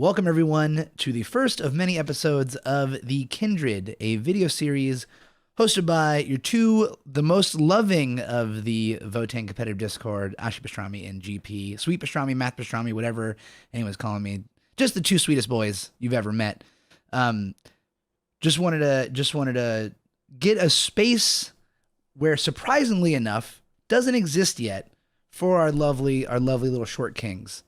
Welcome everyone to the first of many episodes of the Kindred, a video series hosted by the most loving of the Votan competitive Discord, Ashi Pastrami and GP, Sweet Pastrami, Math Pastrami, whatever anyone's calling me. Just the two sweetest boys you've ever met. Just wanted to get a space where, surprisingly enough, doesn't exist yet for our lovely little short kings.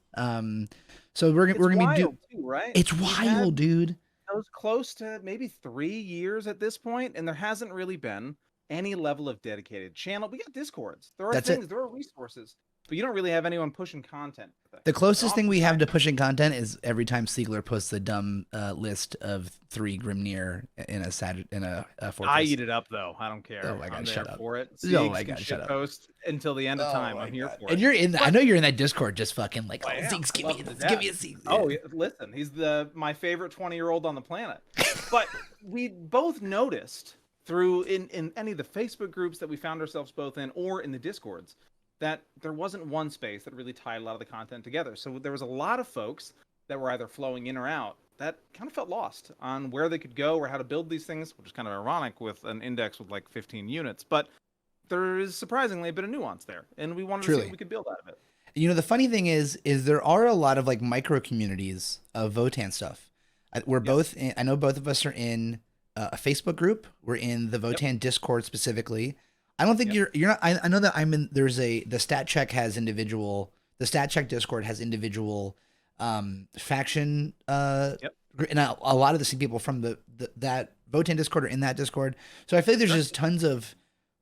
So we're gonna be too, right? It's wild, dude. I was close to maybe 3 years at this point, and there hasn't really been any level of dedicated channel. We got Discords. There are there are resources, but you don't really have anyone pushing content. The closest thing we have to pushing content is every time Siegler posts a dumb list of 3 Grimnir in a fortress. I eat it up though. I don't care. Oh my god, I'm shut there up. for it. Oh my god, shut up. Post until the end of time. I'm here for it. And you're in. I know you're in that Discord, just fucking like, Siegs, give me a Siegs. Oh, listen, he's my favorite 20-year-old on the planet. But we both noticed through in any of the Facebook groups that we found ourselves both in, or in the Discords, that there wasn't one space that really tied a lot of the content together. So there was a lot of folks that were either flowing in or out that kind of felt lost on where they could go or how to build these things, which is kind of ironic with an index with like 15 units. But there is surprisingly a bit of nuance there, and we wanted to see what we could build out of it. You know, the funny thing is there are a lot of like micro communities of Votan stuff. We're both in, I know both of us are in a Facebook group. We're in the Votan Discord specifically. I don't think you're not. I know that I'm in. There's the Stat Check Discord has individual faction. And a lot of the same people from that Votan Discord are in that Discord. So I feel like there's just tons of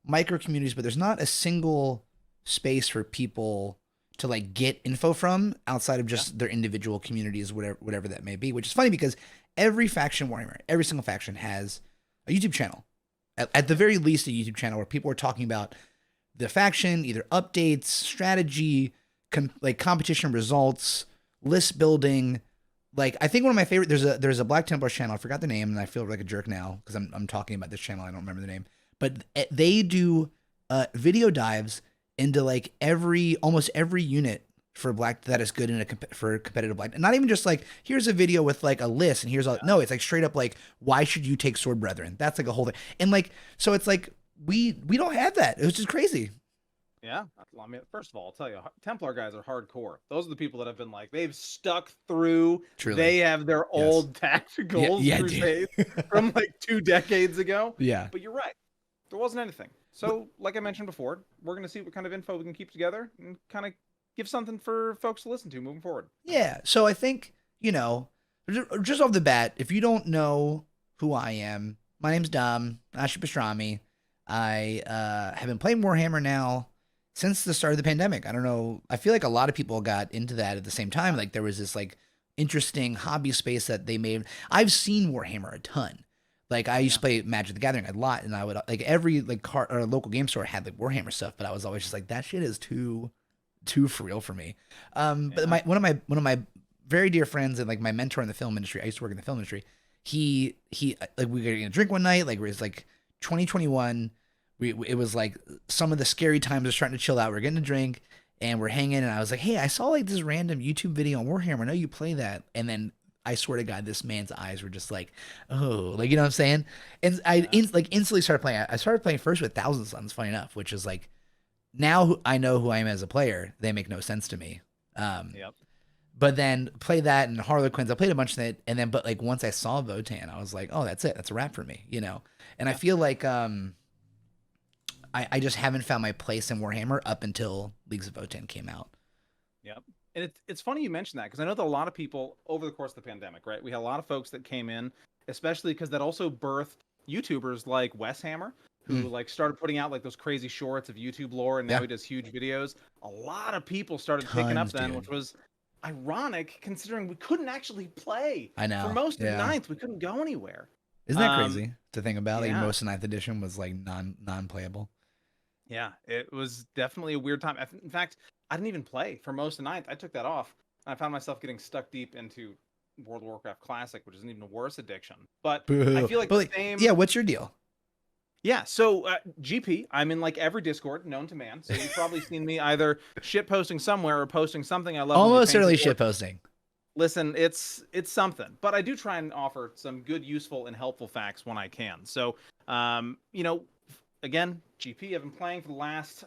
micro communities, but there's not a single space for people to like get info from outside of just their individual communities, whatever that may be. Which is funny because every faction Warhammer, every single faction has a YouTube channel. At the very least, a YouTube channel where people are talking about the faction, either updates, strategy, like competition results, list building. Like, I think one of my favorite, there's a Black Templar channel. I forgot the name, and I feel like a jerk now because I'm talking about this channel. I don't remember the name, but they do video dives into like almost every unit for Black that is good in for competitive Black. And not even just like, here's a video with like a list and here's no, it's like straight up like, why should you take Sword Brethren? That's like a whole thing. And like, so it's like, we don't have that. It was just crazy. Yeah. I mean, first of all, I'll tell you, Templar guys are hardcore. Those are the people that have been like, they've stuck through. Truly. They have their old tacticals crusades from like 2 decades ago. Yeah. But you're right. There wasn't anything. So like I mentioned before, we're going to see what kind of info we can keep together and kind of give something for folks to listen to moving forward. Yeah. So I think, just off the bat, if you don't know who I am, my name's Dom, Ashi Pastrami. I have been playing Warhammer now since the start of the pandemic. I don't know. I feel like a lot of people got into that at the same time. Like there was this like interesting hobby space that they made. I've seen Warhammer a ton. Like I used to play Magic the Gathering a lot, and I would like every like local game store had like Warhammer stuff, but I was always just like, that shit is too for real for me. But one of my very dear friends and like my mentor in the film industry, I used to work in the film industry. He like, we were getting a drink one night, like it was like 2021. It was like some of the scary times. We're starting to chill out. We're getting a drink and we're hanging. And I was like, hey, I saw like this random YouTube video on Warhammer. I know you play that. And then I swear to God, this man's eyes were just like, oh, like, you know what I'm saying? And I instantly started playing. I started playing first with Thousand Suns, funny enough, which is like, now I know who I am as a player. They make no sense to me. But then play that and Harlequins. I played a bunch of that, and then but like once I saw Votan, I was like, oh, that's it. That's a wrap for me, And I feel like I just haven't found my place in Warhammer up until Leagues of Votann came out. Yep. And it's funny you mentioned that because I know that a lot of people over the course of the pandemic, right? We had a lot of folks that came in, especially because that also birthed YouTubers like Wes Hammer, who like started putting out like those crazy shorts of YouTube lore, and now he does huge videos. A lot of people started picking up then, which was ironic considering we couldn't actually play. I know. For most of 9th, we couldn't go anywhere. Isn't that crazy to think about? Like most of 9th edition was like non-playable. Yeah, it was definitely a weird time. In fact, I didn't even play for most of 9th. I took that off. And I found myself getting stuck deep into World of Warcraft Classic, which is an even worse addiction. But I feel like the same... Yeah, what's your deal? Yeah, so GP, I'm in like every Discord known to man. So you've probably seen me either shit posting somewhere or posting something I love. Almost certainly shit posting. Listen, it's something, but I do try and offer some good, useful, and helpful facts when I can. So, you know, again, GP, I've been playing for the last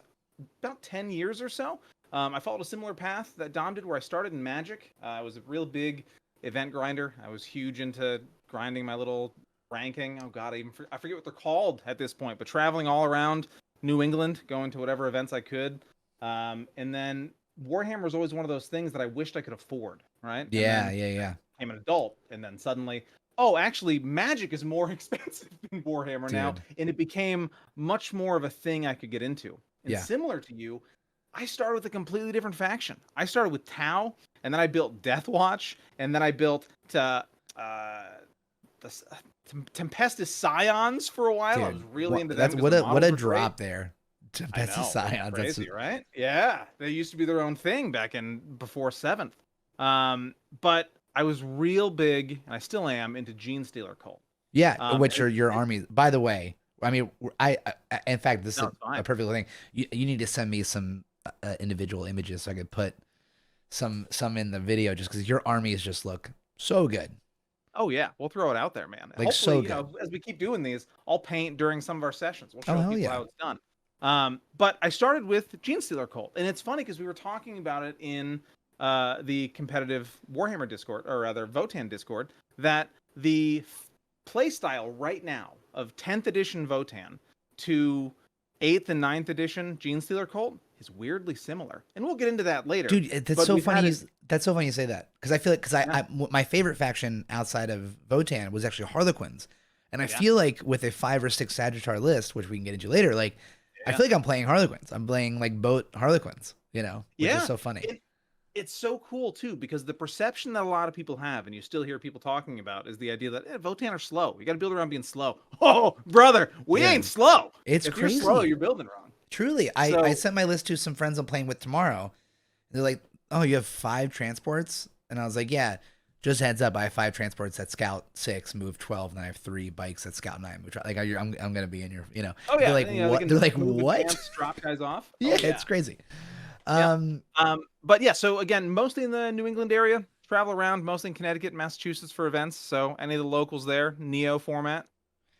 about 10 years or so. I followed a similar path that Dom did, where I started in Magic. I was a real big event grinder. I was huge into grinding my little ranking. Oh God, I forget what they're called at this point, but traveling all around New England, going to whatever events I could. And then Warhammer was always one of those things that I wished I could afford, right? And Yeah, then yeah, yeah. I became an adult, and then suddenly, oh, actually, Magic is more expensive than Warhammer now, Dude. and it became much more of a thing I could get into. And Yeah. similar to you, I started with a completely different faction. I started with Tau, and then I built Death Watch, and then I built the Tempestus Scions for a while. I was Dude, really into them that's because the what models a were great. drop there. I Tempestus know, it's Scions. That's crazy, right? Yeah, they used to be their own thing back in before Seventh. But I was real big, and I still am, into Gene Stealer Cult. yeah, which It, are your armies. By the way, I mean, in fact, this no, is it's fine. a perfect thing. You need to send me some individual images so I could put some in the video, just because your armies just look so good. Oh yeah, we'll throw it out there, man. Like, Hopefully, so you good. know, as we keep doing these, I'll paint during some of our sessions. We'll Oh, show hell people yeah. how it's done. But I started with Gene Stealer Cult, and it's funny because we were talking about it in the competitive Warhammer Discord, or rather Votan Discord, that the play style right now of 10th edition Votan to 8th and 9th edition Gene Stealer Cult is weirdly similar, and we'll get into that later. Dude, that's But so we've had funny. it- That's so funny you say that, because I feel like Yeah. my favorite faction outside of Votan was actually Harlequins, and I Yeah. feel like with a 5 or 6 Sagittar list, which we can get into later, like I Yeah. feel like I'm playing Harlequins. I'm playing like boat Harlequins, you know, which is so funny. It's so cool too, because the perception that a lot of people have, and you still hear people talking about, is the idea that Votan are slow. You got to build around being slow. Oh, brother, we Yeah. ain't slow. It's If crazy. you're slow, you're building wrong. Truly, I So sent my list to some friends I'm playing with tomorrow. They're like, "Oh, you have 5 transports?" And I was like, "Yeah, just heads up, I have 5 transports at Scout 6, move 12, and I have 3 bikes at Scout 9." Which like I'm gonna be in your, you know. oh yeah, They're like, you know, "What?" they They're can like, move "What?" advance, drop guys off. Yeah, Oh, it's crazy. Yeah. But yeah, so again, mostly in the New England area, travel around, mostly in Connecticut, Massachusetts for events. So any of the locals there, Neo format.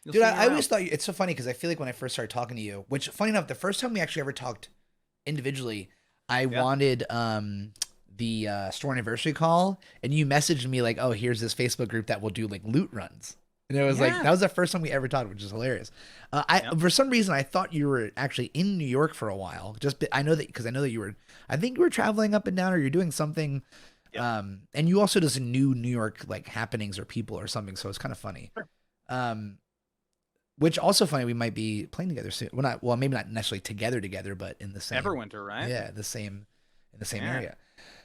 You'll Dude, see me I always around. thought it's so funny because I feel like when I first started talking to you, which funny enough, the first time we actually ever talked individually, I Yeah. wanted the store anniversary call, and you messaged me like, "Oh, here's this Facebook group that will do like loot runs." And it was like Yeah. that was the first time we ever talked, which is hilarious. Yep. For some reason I thought you were actually in New York for a while. I know that because I know that you were. I think you were traveling up and down, or you're doing something. Yep. And you also do some New York like happenings or people or something, so it's kind of funny. Sure. Which also funny, we might be playing together soon. Well, maybe not necessarily together, but in the same Everwinter, right? Yeah, in the same Yeah. area.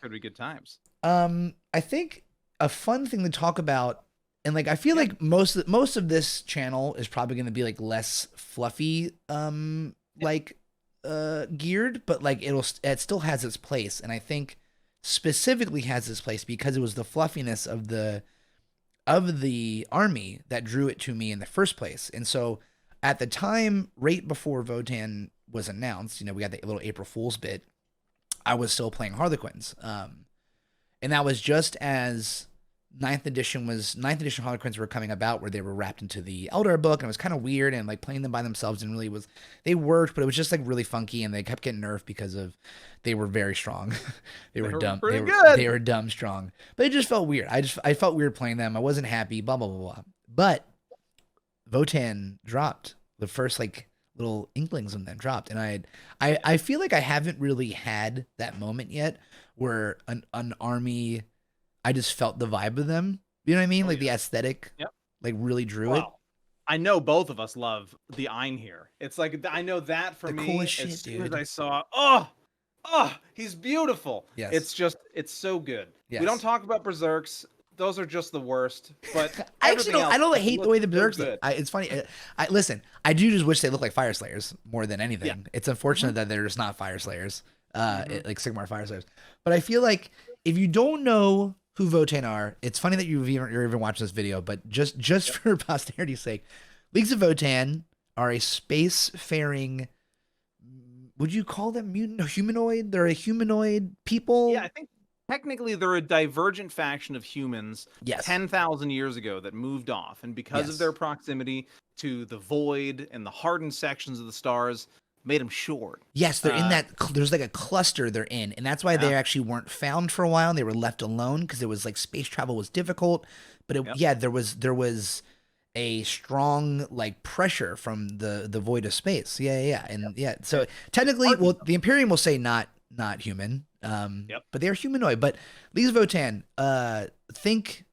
Could be good times. I think a fun thing to talk about, and like I feel Yeah. like most of this channel is probably going to be like less fluffy, like geared, but like it still has its place, and I think specifically has its place because it was the fluffiness of the army that drew it to me in the first place. And so at the time, right before Votan was announced, you know, we got the little April Fool's bit, I was still playing Harlequins. And that was just as 9th edition Harlequins were coming about, where they were wrapped into the Eldar book, and it was kind of weird, and like playing them by themselves and really was, they worked, but it was just like really funky, and they kept getting nerfed because of, they were very strong. they were dumb. pretty good. They were dumb strong, but it just felt weird. I felt weird playing them. I wasn't happy, blah, blah, blah, blah. But Votan dropped the first like little inklings of them dropped. And I feel like I haven't really had that moment yet where an army, I just felt the vibe of them. You know what I mean? Oh, like yeah. the aesthetic, Yep. like really drew it. Wow. I know both of us love the Ein here. It's like I know that for The me. coolest As shit, soon as dude. I saw, he's beautiful. Yes. It's so good. Yes. We don't talk about berserks. Those are just the worst. But I actually don't. I don't hate the way the berserks look. good. It's funny. I listen. I do just wish they look like Fire Slayers more than anything. Yeah. It's unfortunate that they're just not Fire Slayers. Like Sigmar Fire Slayers. But I feel like if you don't know who Votan are, it's funny that you're even watching this video. But just for posterity's sake, Leagues of Votann are a space-faring. Would you call them mutant, humanoid? They're a humanoid people. Yeah, I think technically they're a divergent faction of humans Yes. 10,000 years ago that moved off, and because of Yes. their proximity to the void and the hardened sections of the stars, made them short. Yes, they're in that. There's like a cluster they're in, and that's why they actually weren't found for a while. And they were left alone because it was like space travel was difficult. But yeah, there was a strong like pressure from the void of space. Yeah, and yeah. So technically, well, the Imperium will say not human. But they're humanoid. But Leagues of Votann, think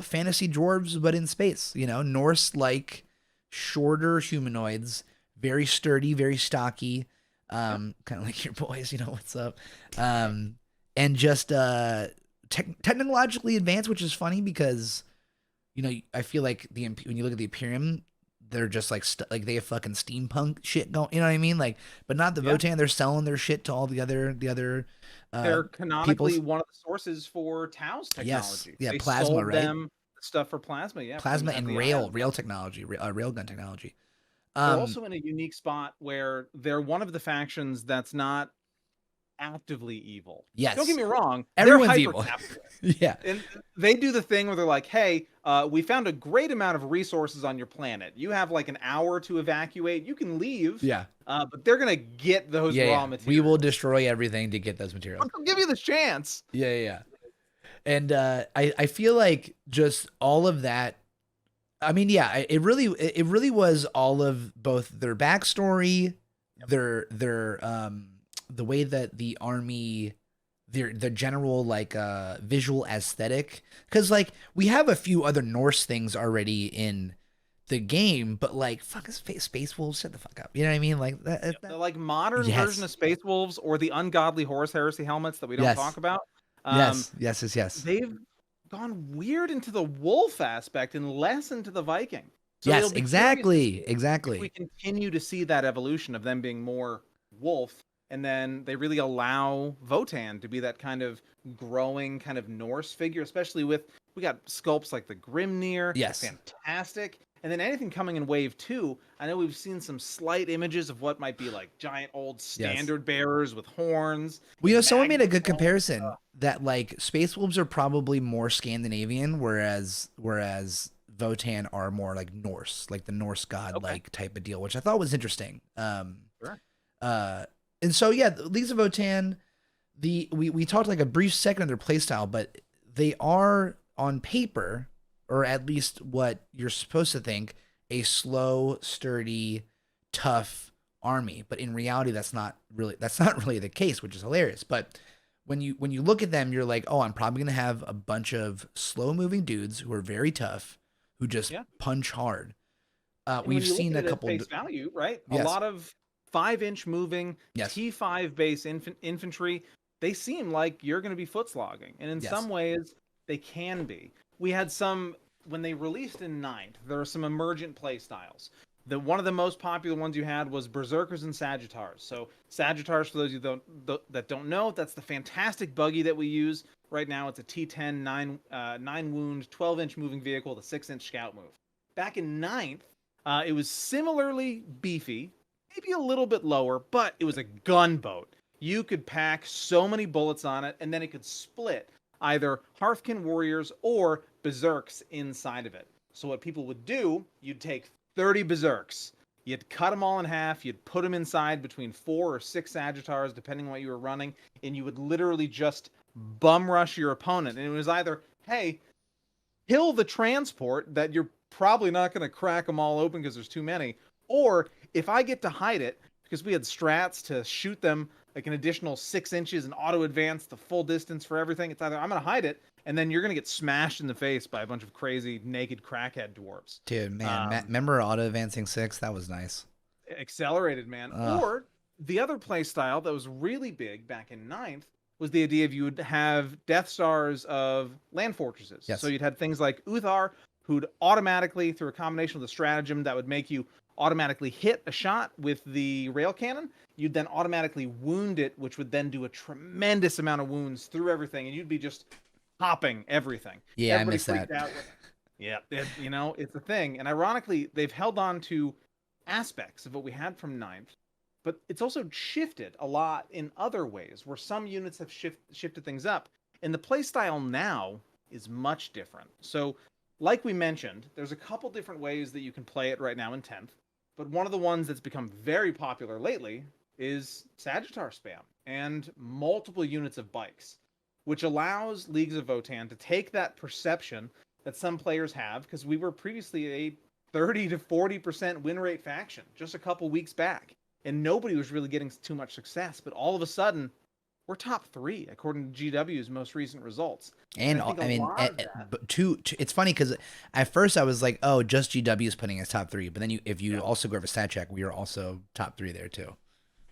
fantasy dwarves but in space. Norse like shorter humanoids, very sturdy, very stocky. Kind of like your boys, what's up. And just technologically advanced, which is funny because I feel like when you look at the Imperium, they're just like they have fucking steampunk shit going. You know what I mean? Like, but not the Votan. They're selling their shit to all the other. They're canonically one of the sources for Tau's technology. Yes, they plasma, sold right? them stuff for plasma. Yeah, plasma and rail technology, railgun technology. They're also in a unique spot where they're one of the factions that's not actively evil. Yes. Don't get me wrong. Everyone's evil. Yeah. And they do the thing where they're like, hey, we found a great amount of resources on your planet. You have like an hour to evacuate. You can leave. Yeah. But they're going to get those raw materials. We will destroy everything to get those materials. I'll give you the chance. Yeah. And I feel like just all of that. I mean, yeah, it really was all of both their backstory, their the way that the army, the general like visual aesthetic, because like we have a few other Norse things already in the game, but like fucking Space Wolves, shut the fuck up. You know what I mean? Like that, the like modern version of Space Wolves or the ungodly Horus Heresy helmets that we don't talk about. Yes. They've gone weird into the wolf aspect and less into the Viking. So yes, exactly. We continue to see that evolution of them being more wolf, and then they really allow Votan to be that kind of growing kind of Norse figure, especially we got sculpts like the Grimnir. Yes. Fantastic. And then anything coming in Wave 2, I know we've seen some slight images of what might be like giant old standard bearers with horns. Well, someone made a good comparison that like Space Wolves are probably more Scandinavian, whereas Votan are more like Norse, like the Norse god like type of deal, which I thought was interesting. Sure. And so yeah, Leagues of Votann, we talked like a brief second on their playstyle, but they are on paper, or at least what you're supposed to think, a slow, sturdy, tough army. But in reality, that's not really the case, which is hilarious. But when you look at them, you're like, oh, I'm probably gonna have a bunch of slow moving dudes who are very tough, who just punch hard. We've seen a couple face value, right? A lot of 5-inch moving T5 base infantry. They seem like you're going to be foot slogging, and in some ways they can be. We had some when they released in 9th. There are some emergent play styles. One of the most popular ones you had was Berserkers and Sagittars. So Sagittars, for those of you that don't know, that's the fantastic buggy that we use right now. It's a T10 9 wound 12-inch moving vehicle with a 6-inch scout move. Back in 9th, it was similarly beefy, maybe a little bit lower, but it was a gunboat. You could pack so many bullets on it, and then it could split either Hearthkin warriors or berserks inside of it. So what people would do, you'd take 30 berserks, you'd cut them all in half, you'd put them inside between 4 or 6 Sagittars, depending on what you were running, and you would literally just bum rush your opponent. And it was either, hey, kill the transport that you're probably not going to crack them all open because there's too many, or if I get to hide it, because we had strats to shoot them like an additional 6 inches and auto advance the full distance for everything. It's either I'm going to hide it, and then you're going to get smashed in the face by a bunch of crazy naked crackhead dwarves. Dude, man, remember auto advancing 6? That was nice. Accelerated, man. Or the other play style that was really big back in 9th was the idea of you would have Death Stars of land fortresses. Yes. So you'd have things like Uthar, who'd automatically, through a combination of the stratagem that would make you automatically hit a shot with the rail cannon, you'd then automatically wound it, which would then do a tremendous amount of wounds through everything, and you'd be just popping everything. Yeah, I missed that. It's a thing. And ironically, they've held on to aspects of what we had from 9th, but it's also shifted a lot in other ways, where some units have shifted things up. And the playstyle now is much different. So, like we mentioned, there's a couple different ways that you can play it right now in 10th. But one of the ones that's become very popular lately is Sagittar spam and multiple units of bikes, which allows Leagues of Votann to take that perception that some players have, because we were previously a 30 to 40% win rate faction just a couple weeks back, and nobody was really getting too much success. But all of a sudden, we're top 3 according to GW's most recent results. And I think I a mean, lot of that, but it's funny because at first I was like, oh, just GW is putting us top 3, but then if you yeah, also go over stat check, we are also top 3 there too.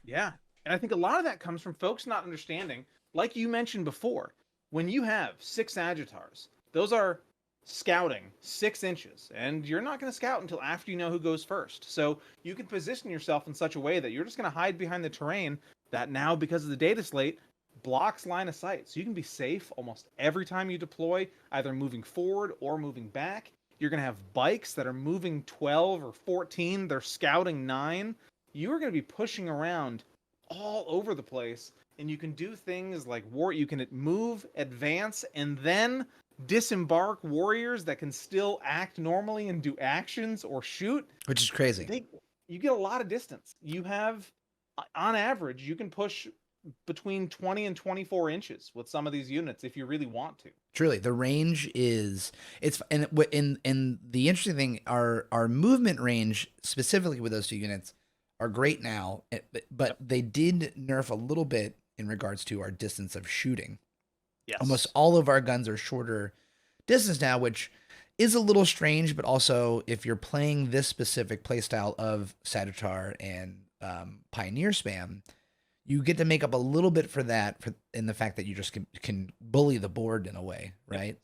yeah, and I think a lot of that comes from folks not understanding, like you mentioned before, when you have 6 Sagittars, those are scouting 6 inches, and you're not going to scout until after you know who goes first. So you can position yourself in such a way that you're just going to hide behind the terrain that now, because of the data slate, blocks line of sight. So you can be safe almost every time you deploy, either moving forward or moving back. You're going to have bikes that are moving 12 or 14, they're scouting 9. You are going to be pushing around all over the place, and you can do things like you can move, advance, and then disembark warriors that can still act normally and do actions or shoot, which is crazy. You get a lot of distance. You have, on average, you can push between 20 and 24 inches with some of these units if you really want to. Truly, the range is and the interesting thing, our movement range specifically with those 2 units are great now, but they did nerf a little bit in regards to our distance of shooting. Yes. Almost all of our guns are shorter distance now, which is a little strange, but also if you're playing this specific playstyle of Sagittar and Pioneer spam, you get to make up a little bit for that in the fact that you just can bully the board in a way, right?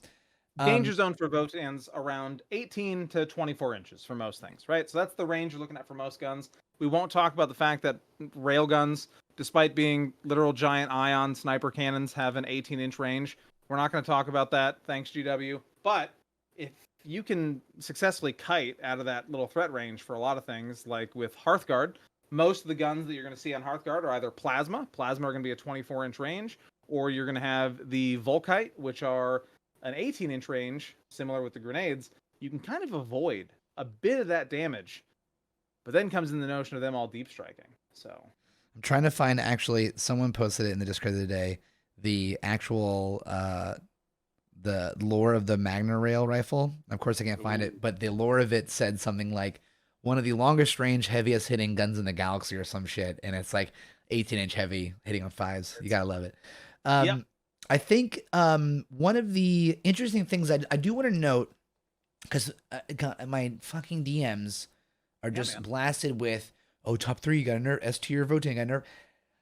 Danger zone for Votan's around 18 to 24 inches for most things, right? So that's the range you're looking at for most guns. We won't talk about the fact that railguns, despite being literal giant ion sniper cannons, have an 18-inch range. We're not going to talk about that, thanks GW. But if you can successfully kite out of that little threat range for a lot of things, like with Hearthguard, most of the guns that you're going to see on Hearthguard are either Plasma. Plasma are going to be a 24-inch range, or you're going to have the Volkite, which are an 18-inch range, similar with the grenades. You can kind of avoid a bit of that damage, but then comes in the notion of them all deep striking. So I'm trying to find, actually, someone posted it in the Discord the other day, the actual the lore of the Magna Rail rifle. Of course, I can't find it, but the lore of it said something like one of the longest range, heaviest hitting guns in the galaxy or some shit, and it's like 18-inch heavy hitting on 5s. You gotta love it. Yeah. I think one of the interesting things I do want to note, because my fucking DMs are just blasted with, oh, top 3, you got a nerf, S tier voting, got a nerf.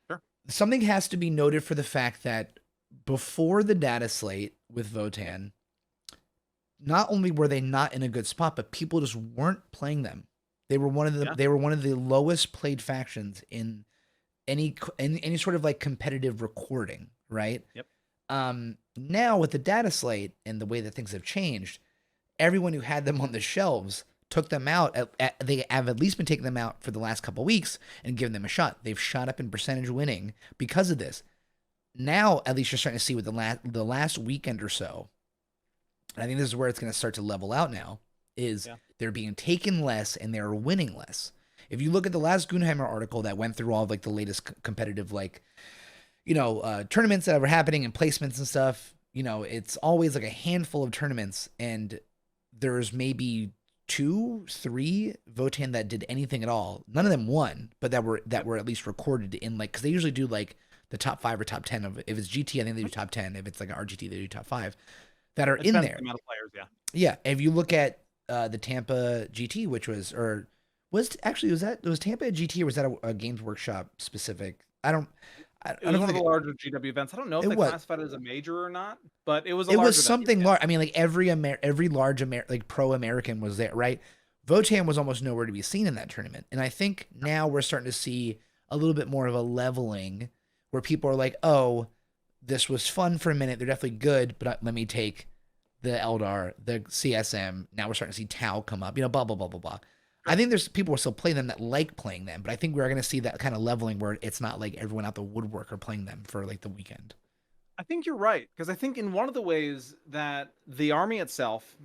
Sure. Something has to be noted for the fact that before the data slate with Votan, not only were they not in a good spot, but people just weren't playing them. They were one of the lowest played factions in any sort of like competitive recording, right? Yep. Now with the data slate and the way that things have changed, everyone who had them on the shelves took them out. They have at least been taking them out for the last couple of weeks and giving them a shot. They've shot up in percentage winning because of this. Now, at least you're starting to see with the last weekend or so, and I think this is where it's going to start to level out now, is they're being taken less and they're winning less. If you look at the last Goonheimer article that went through all of like the latest competitive, like, tournaments that were happening and placements and stuff, it's always like a handful of tournaments, and there's maybe 2, 3 Votan that did anything at all. None of them won, but that were at least recorded in, like, because they usually do like the top 5 or top 10 of, if it's GT, I think they do top 10. If it's like an RGT, they do top 5 that are in there. The amount of players, yeah. If you look at the Tampa GT, which was Tampa a GT, or was that a Games Workshop specific? I don't one of the larger GW events. I don't know if they classified it as a major or not, but it was. It was something large. I mean, like every large like pro American was there, right? Votan was almost nowhere to be seen in that tournament, and I think now we're starting to see a little bit more of a leveling where people are like, "Oh, this was fun for a minute. They're definitely good, but let me take the Eldar, the CSM. Now we're starting to see Tau come up. Blah blah blah blah blah." I think there's people who are still playing them that like playing them, but I think we're going to see that kind of leveling where it's not like everyone out the woodwork are playing them for like the weekend. I think you're right, because I think in one of the ways that the army itself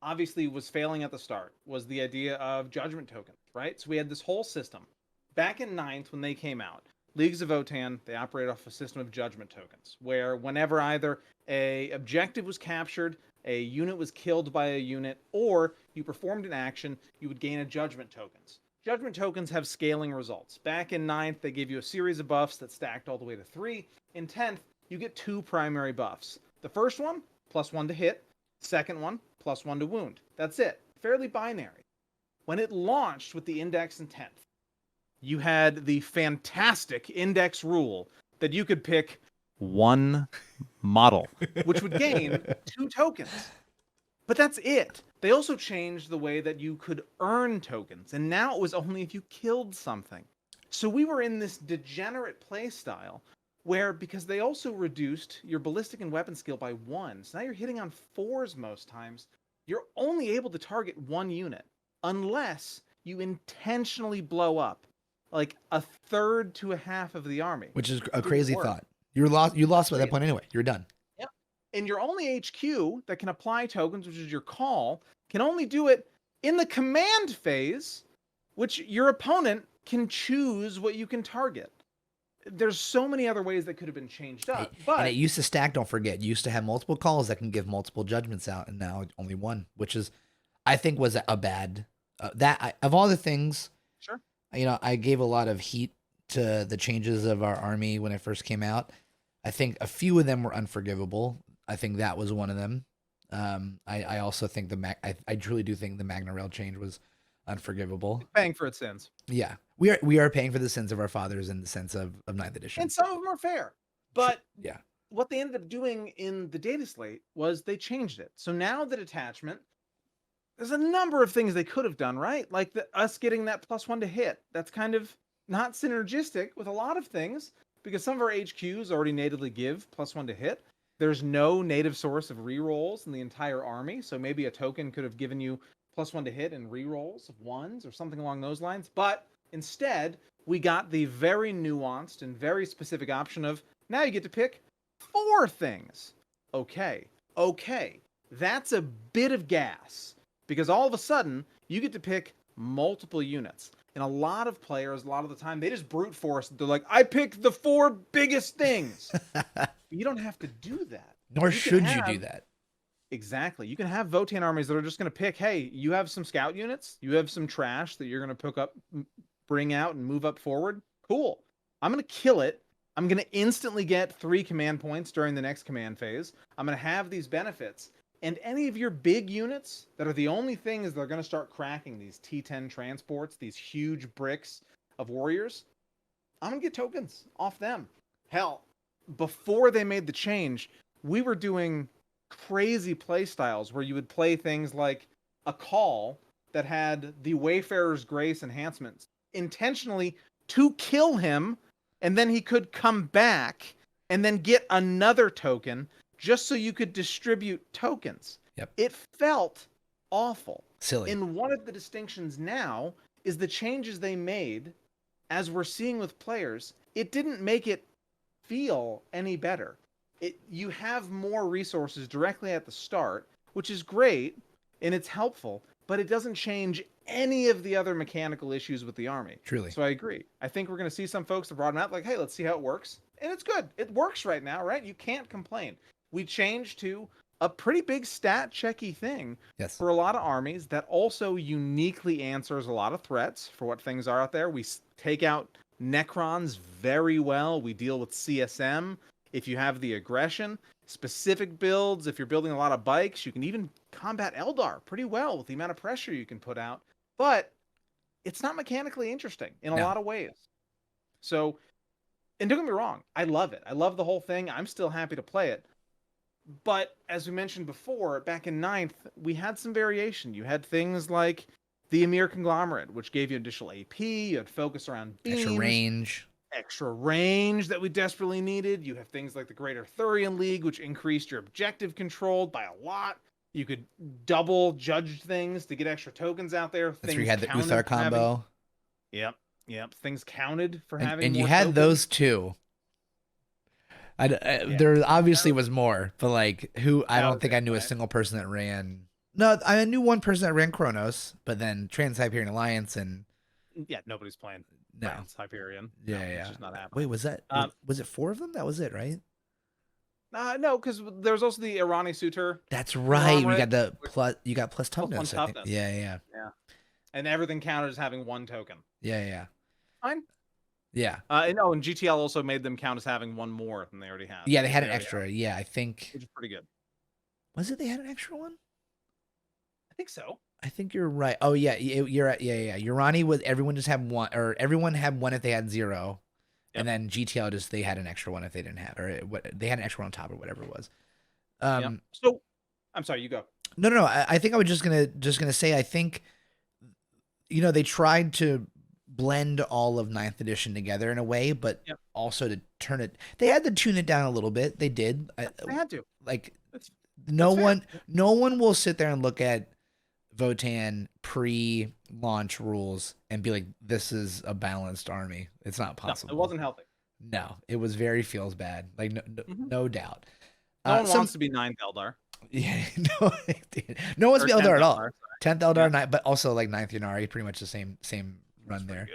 obviously was failing at the start was the idea of judgment tokens, right? So we had this whole system back in ninth when they came out. Leagues of Votann, they operated off a system of judgment tokens, where whenever either a objective was captured, a unit was killed by a unit, or you performed an action, you would gain a judgment tokens. Judgment tokens have scaling results. Back in ninth, they gave you a series of buffs that stacked all the way to 3. In 10th, you get 2 primary buffs. The first one, +1 to hit. Second one, +1 to wound. That's it. Fairly binary. When it launched with the index in 10th, you had the fantastic index rule that you could pick one model, which would gain 2 tokens. But that's it. They also changed the way that you could earn tokens, and now it was only if you killed something. So we were in this degenerate playstyle where, because they also reduced your ballistic and weapon skill by 1, so now you're hitting on 4s most times, you're only able to target 1 unit unless you intentionally blow up like a third to a half of the army. Which is a crazy thought. You lost by that point anyway. You're done. Yep. And your only HQ that can apply tokens, which is your call, can only do it in the command phase, which your opponent can choose what you can target. There's so many other ways that could have been changed up. But and it used to stack, don't forget. You used to have multiple calls that can give multiple judgments out, and now only one, which is, I think, was a bad, of all the things, sure, I gave a lot of heat to the changes of our army when it first came out. I think a few of them were unforgivable. I think that was one of them. I also think I truly do think the Magna Rail change was unforgivable. Paying for its sins. Yeah, we are paying for the sins of our fathers in the sense of 9th edition. And some of them are fair. But yeah, what they ended up doing in the data slate was they changed it. So now the detachment, there's a number of things they could have done, right? Like us getting that +1 to hit. That's kind of not synergistic with a lot of things, because some of our HQs already natively give +1 to hit. There's no native source of rerolls in the entire army, so maybe a token could have given you +1 to hit and rerolls of 1s or something along those lines. But instead, we got the very nuanced and very specific option of, now you get to pick 4 things. Okay, that's a bit of gas, because all of a sudden, you get to pick multiple units. And a lot of players, a lot of the time, they just brute force. They're like, I pick the 4 biggest things. You don't have to do that. Nor should you do that. Exactly. You can have Votan armies that are just going to pick, hey, you have some scout units, you have some trash that you're going to pick up, bring out, and move up forward. Cool. I'm going to kill it. I'm going to instantly get 3 command points during the next command phase. I'm going to have these benefits. And any of your big units that are the only things that are going to start cracking these T10 transports, these huge bricks of warriors, I'm going to get tokens off them. Hell, before they made the change, we were doing crazy play styles where you would play things like a call that had the Wayfarer's Grace enhancements intentionally to kill him, and then he could come back and then get another token just so you could distribute tokens. Yep. It felt awful. Silly. And one of the distinctions now is the changes they made, as we're seeing with players, it didn't make it feel any better. You have more resources directly at the start, which is great, and it's helpful, but it doesn't change any of the other mechanical issues with the army. Truly. So I agree. I think we're going to see some folks that brought them out like, hey, let's see how it works. And it's good. It works right now, right? You can't complain. We changed to a pretty big stat checky thing for a lot of armies that also uniquely answers a lot of threats for what things are out there. We take out Necrons very well. We deal with CSM. If you have the aggression, specific builds, if you're building a lot of bikes, you can even combat Eldar pretty well with the amount of pressure you can put out. But it's not mechanically interesting in a lot of ways. So, and don't get me wrong, I love it. I love the whole thing. I'm still happy to play it. But as we mentioned before, back in 9th, we had some variation. You had things like the Emir Conglomerate, which gave you additional AP. You had focus around beams. Extra range that we desperately needed. You have things like the Greater Thurian League, which increased your objective control by a lot. You could double judge things to get extra tokens out there. That's where you had the Uthar combo. Yep. Things counted for having and more you had tokens. Those two. There obviously was more, but like who? I That don't was think it, I knew a right? single person that ran. No, I knew one person that ran Chronos, but then Trans-Hyperion Alliance and Yeah, nobody's playing no. Trans Hyperion. No, Yeah, it's yeah. just not Wait, happening. was that Um, was it 4 of them? That was it, right? no, because there's also the Irani Suitor That's right. We got conglomerate, the which plus. You got plus plus one toughness, I think. toughness. Yeah, yeah, Yeah, and everything counted as having one token. yeah, yeah, Fine. yeah. And GTL also made them count as having one more than they already had. Yeah, they had They an already have, extra. Yeah, I think. which is pretty good. Was it they had an extra one? I think so. I think you're right. Oh yeah, you're right. Yeah, yeah. Urani was everyone just had one, or everyone had one if they had 0, Yep. and then GTL just they had an extra one if they didn't have, or what they had an extra one on top or whatever it was. Yeah. So, I'm sorry. You go. No. I think I was just gonna say I think they tried to blend all of ninth edition together in a way, but Yep. also to turn it. They had to tune it down a little bit. They did. They had to. Like That's no fair. one will sit there and look at Votan pre-launch rules and be like, "This is a balanced army." It's not possible. No, it wasn't healthy. No, it was very feels bad. Like no doubt. No one wants to be 9th Eldar. Yeah, no one's be Eldar at all. 10th Eldar, Yeah. but also like 9th Yunari, pretty much the same run there.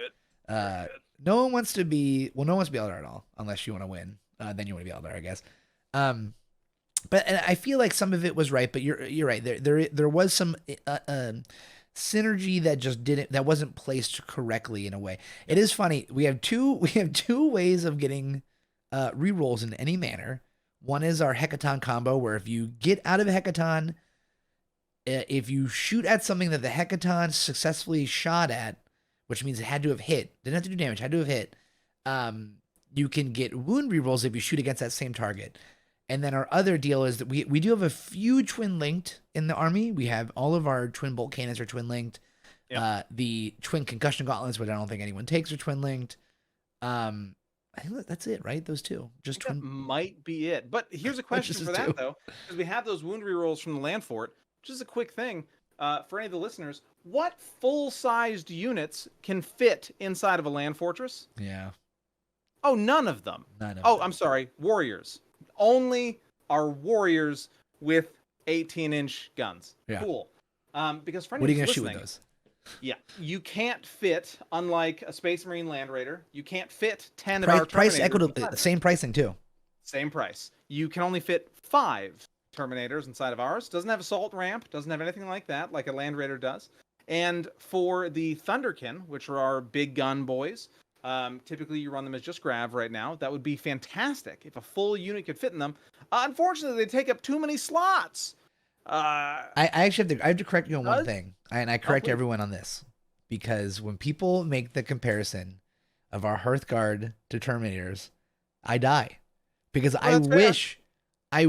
Good. No one wants to be Eldar at all, unless you want to win. Then you want to be Eldar, I guess. But and I feel like some of it was right, but you're right. There was some synergy that wasn't placed correctly in a way. It is funny. We have two ways of getting rerolls in any manner. One is our Hecaton combo, where if you get out of a Hecaton, if you shoot at something that the Hecaton successfully shot at, which means it had to have hit, didn't have to do damage, had to have hit, you can get wound rerolls if you shoot against that same target. And then our other deal is that we do have a few twin linked in the army. We have all of our twin bolt cannons are twin linked. Yep. The twin concussion gauntlets, which I don't think anyone takes, are twin linked. I think that's it, right? Those two, just twin. That might be it. But here's a question for that though, because we have those wound rerolls from the land fort. Just a quick thing for any of the listeners: what full-sized units can fit inside of a land fortress? Yeah. Oh, none of them. I'm sorry, warriors. Only our warriors with 18-inch guns. Yeah. Cool. Because for what are you gonna shoot with those? Yeah, you can't fit, unlike a Space Marine Land Raider, you can't fit 10 of our price Terminators. equitable, same pricing too. Same price. You can only fit 5 Terminators inside of ours. Doesn't have assault ramp, doesn't have anything like that, like a Land Raider does. And for the Thunderkin, which are our big gun boys, typically you run them as just grav right now. That would be fantastic if a full unit could fit in them. Unfortunately, they take up too many slots. I actually have to correct you on one thing, and I correct everyone on this, because when people make the comparison of our Hearthguard to Terminators, I die, because I wish they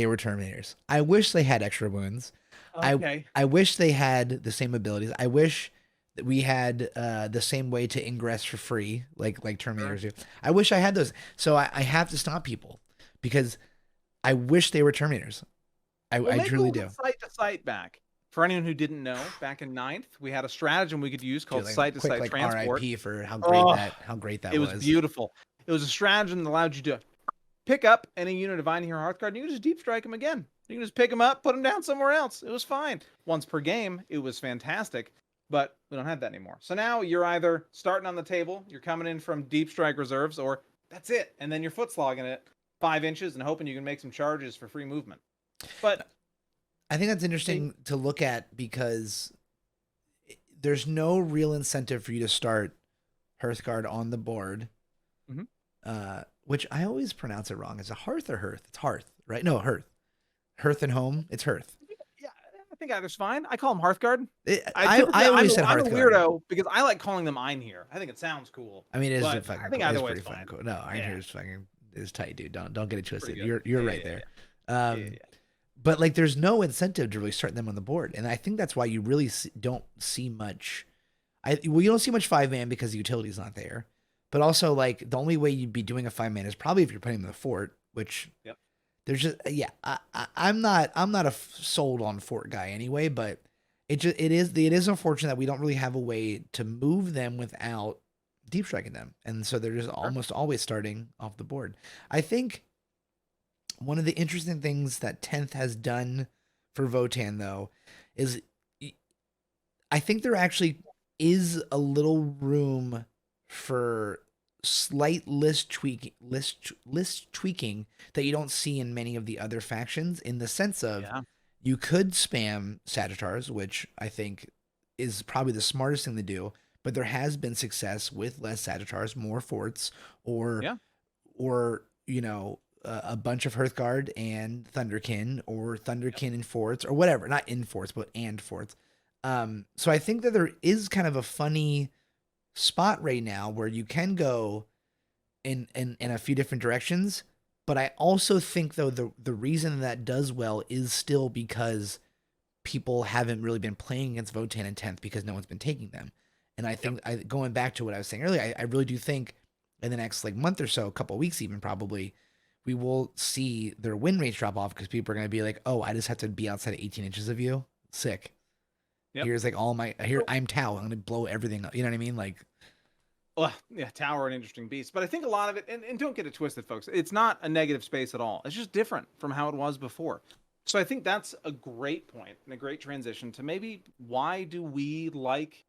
were Terminators. I wish they had extra wounds. Okay. I wish they had the same abilities. I wish that we had the same way to ingress for free, like Terminators do. I wish I had those. So I have to stop people, because I wish they were Terminators. I truly do. Site to site back. For anyone who didn't know, back in 9th, we had a stratagem we could use called site to site transport. RIP for how great that was. It was beautiful. It was a stratagem that allowed you to pick up any unit of Einhir Hearthguard, and you can just deep strike them again. You can just pick them up, put them down somewhere else. It was fine. Once per game, it was fantastic, but we don't have that anymore. So now you're either starting on the table, you're coming in from deep strike reserves, or that's it, and then you're foot slogging it 5 inches and hoping you can make some charges for free movement. But I think that's interesting to look at, because there's no real incentive for you to start Hearthguard on the board, which I always pronounce it wrong. Is it Hearth or Hearth? It's Hearth, right? No, Hearth. Hearth and home. It's Hearth. Yeah, I think either's fine. I call them Hearthguard. I always said Hearthguard. I'm a weirdo because I like calling them Einhir. I think it sounds cool. I mean, it is fucking I think cool. either way is fucking cool. No, Einhir is fucking is tight, dude. Don't get it twisted. You're right there. But like, there's no incentive to really start them on the board, and I think that's why you really don't see much. You don't see much 5-man because the utility's not there. But also, like, the only way you'd be doing a 5-man is probably if you're putting them in the fort, which there's just I'm not sold on fort guy anyway. But it is unfortunate that we don't really have a way to move them without deep striking them, and so they're just almost always starting off the board. I think One of the interesting things that 10th has done for Votan, though, is I think there actually is a little room for slight list tweaking that you don't see in many of the other factions, in the sense of Yeah. you could spam Sagittars, which I think is probably the smartest thing to do, but there has been success with less Sagittars, more forts, or Yeah. a bunch of Hearthguard and Thunderkin, or Thunderkin and forts, or whatever, not in forts but and forts. So I think that there is kind of a funny spot right now where you can go in a few different directions. But I also think, though, the reason that does well is still because people haven't really been playing against Votan and 10th because no one's been taking them. And I think, going back to what I was saying earlier, I really do think in the next like month or so, a couple of weeks even probably, we will see their win rates drop off because people are going to be like, oh, I just have to be outside of 18 inches of you. Sick. Yep. Here's like all my, here, I'm Tau. I'm going to blow everything up. You know what I mean? Like, well, yeah, Tower, an interesting beast. But I think a lot of it, and don't get it twisted, folks, it's not a negative space at all. It's just different from how it was before. So I think that's a great point and a great transition to maybe why do we like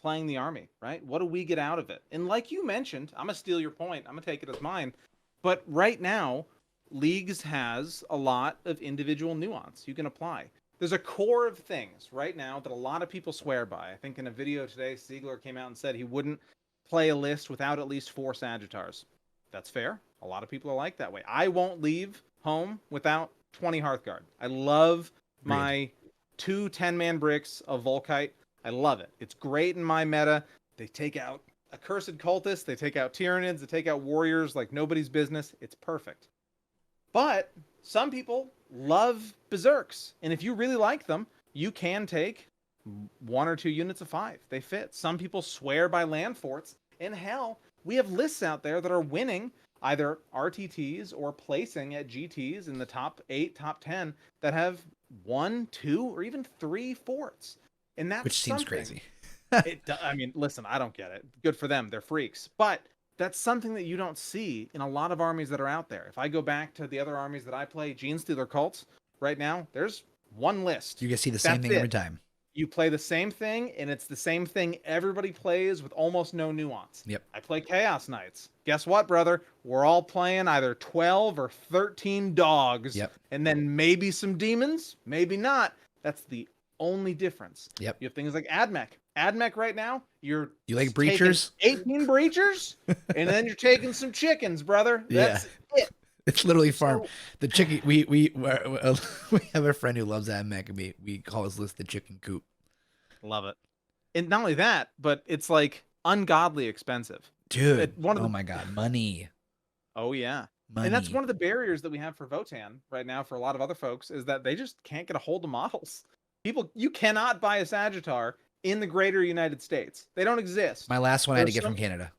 playing the army, right? What do we get out of it? And like you mentioned, I'm going to steal your point. I'm going to take it as mine. But right now, Leagues has a lot of individual nuance you can apply. There's a core of things right now that a lot of people swear by. I think in a video today, Siegler came out and said he wouldn't play a list without at least 4 Sagittars. That's fair. A lot of people are like that way. I won't leave home without 20 Hearthguard. I love my 2 10-man bricks of Volkite. I love it. It's great in my meta. They take out accursed cultists, they take out Tyranids, they take out warriors like nobody's business. It's perfect. But some people love berserks, and if you really like them, you can take 1 or 2 units of 5. They fit. Some people swear by land forts, and hell, we have lists out there that are winning either RTTs or placing at GTs in the top 8, top 10 that have 1, 2, or even 3 forts. And that's which seems crazy. I mean, listen, I don't get it. Good for them. They're freaks. But that's something that you don't see in a lot of armies that are out there. If I go back to the other armies that I play, Genestealer cults, right now, there's one list. You can see the same thing every time. You play the same thing, and it's the same thing everybody plays with almost no nuance. Yep. I play Chaos Knights. Guess what, brother? We're all playing either 12 or 13 dogs. Yep. And then maybe some demons, maybe not. That's the only difference. Yep. You have things like AdMech. AdMech right now, you like breachers? 18 breachers, and then you're taking some chickens, brother. That's it. It's literally farm. The chicken. We have a friend who loves AdMech, and we call his list the chicken coop. Love it. And not only that, but it's like ungodly expensive. Dude, oh my God, money. Oh yeah. Money. And that's one of the barriers that we have for Votan right now for a lot of other folks is that they just can't get a hold of models. You cannot buy a Sagittar in the greater United States. They don't exist. My last one I had to get from Canada.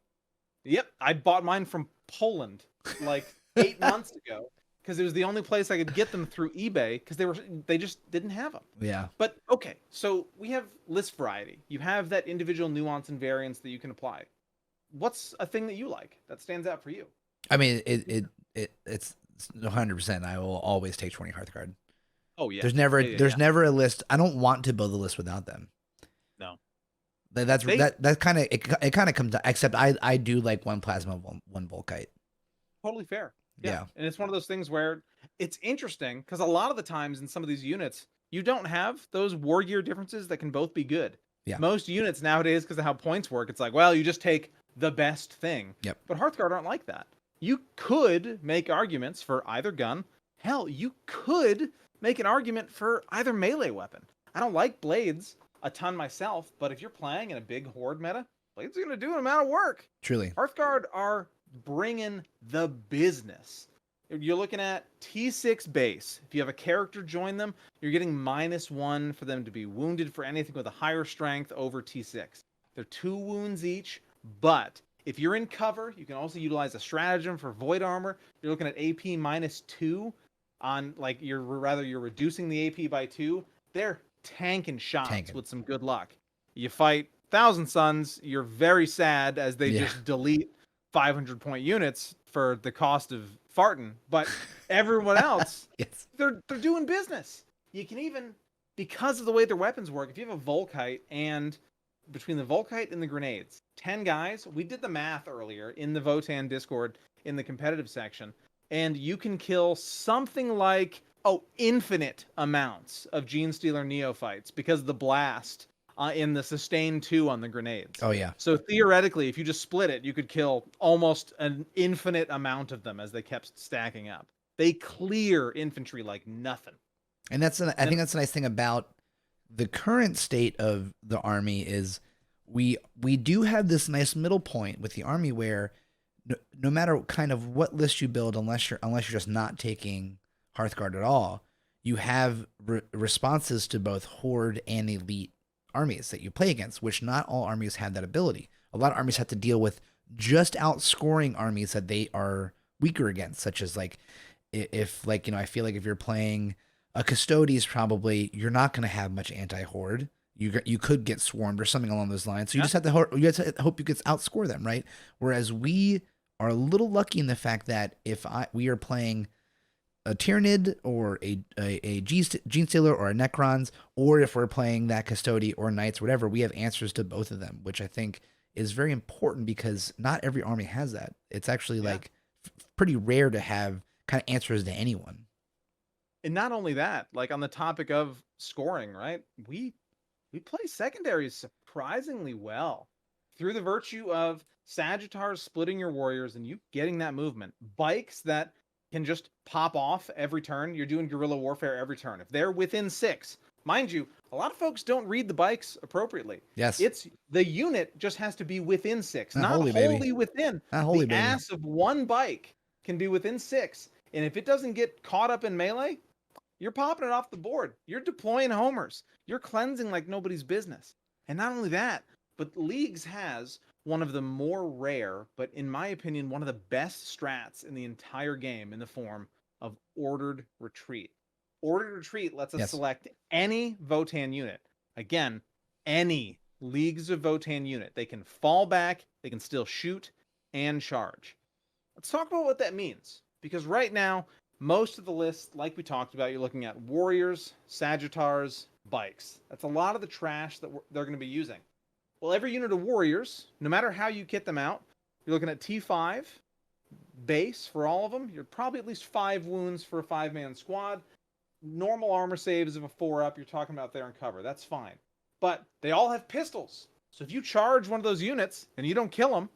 Yep. I bought mine from Poland like 8 months ago because it was the only place I could get them through eBay because they just didn't have them. Yeah. But okay, so we have list variety. You have that individual nuance and variance that you can apply. What's a thing that you like that stands out for you? I mean, it's 100%. I will always take 20 Hearthguard. Oh yeah. There's never a list. I don't want to build a list without them. No. That kind of it kind of comes down, except I do like 1 plasma, one Volkite. Totally fair. Yeah. And it's one of those things where it's interesting because a lot of the times in some of these units, you don't have those war gear differences that can both be good. Yeah. Most units nowadays, because of how points work, it's like, well, you just take the best thing. Yep. But Hearthguard aren't like that. You could make arguments for either gun. Hell, you could make an argument for either melee weapon. I don't like blades a ton myself, but if you're playing in a big horde meta, blades are going to do an amount of work. Truly. Hearthguard are bringing the business. You're looking at T6 base. If you have a character join them, you're getting -1 for them to be wounded for anything with a higher strength over T6. They're 2 wounds each, but if you're in cover, you can also utilize a stratagem for void armor. You're looking at AP -2 on, like, you're reducing the AP by 2. They're tanking shots with some good luck. You fight Thousand Suns, you're very sad as they just delete 500-point units for the cost of farting, but everyone else, Yes. they're doing business. You can even, because of the way their weapons work, if you have a Volkite and between the Volkite and the grenades, 10 guys, we did the math earlier in the Votan Discord in the competitive section, and you can kill something like, infinite amounts of Genestealer Neophytes because of the blast in the sustain 2 on the grenades. Oh yeah. So theoretically, if you just split it, you could kill almost an infinite amount of them as they kept stacking up. They clear infantry like nothing. And I think that's the nice thing about the current state of the army is we do have this nice middle point with the army where no matter kind of what list you build, unless you're just not taking Hearthguard at all, you have responses to both Horde and Elite armies that you play against, which not all armies have that ability. A lot of armies have to deal with just outscoring armies that they are weaker against, such as like if like, you know, I feel like if you're playing a Custodes, probably you're not going to have much anti-Horde. You could get swarmed or something along those lines. So you just have to hope you can outscore them, right? Whereas we are a little lucky in the fact that if we are playing a Tyrannid or a Genestealer or a Necrons, or if we're playing that Custody or Knights, whatever, we have answers to both of them, which I think is very important because not every army has that. It's actually like pretty rare to have kind of answers to anyone. And not only that, like on the topic of scoring, right? We play secondaries surprisingly well through the virtue of Sagittars splitting your warriors and you getting that movement. Bikes that can just pop off every turn. You're doing guerrilla warfare every turn. If they're within 6, mind you, a lot of folks don't read the bikes appropriately. Yes. It's the unit just has to be within 6, not wholly within. Not wholly, the ass of one bike can be within 6. And if it doesn't get caught up in melee, you're popping it off the board. You're deploying homers. You're cleansing like nobody's business. And not only that, but Leagues has one of the more rare, but in my opinion, one of the best strats in the entire game in the form of Ordered Retreat. Ordered Retreat lets us select any Votan unit. Again, any Leagues of Votann unit. They can fall back, they can still shoot and charge. Let's talk about what that means. Because right now, most of the list, like we talked about, you're looking at warriors, Sagittars, bikes. That's a lot of the trash that they're going to be using. Well, every unit of warriors, no matter how you kit them out, you're looking at T5 base for all of them. You're probably at least 5 wounds for a 5-man squad. Normal armor saves of a 4-up, you're talking about there in cover. That's fine. But they all have pistols. So if you charge one of those units and you don't kill them,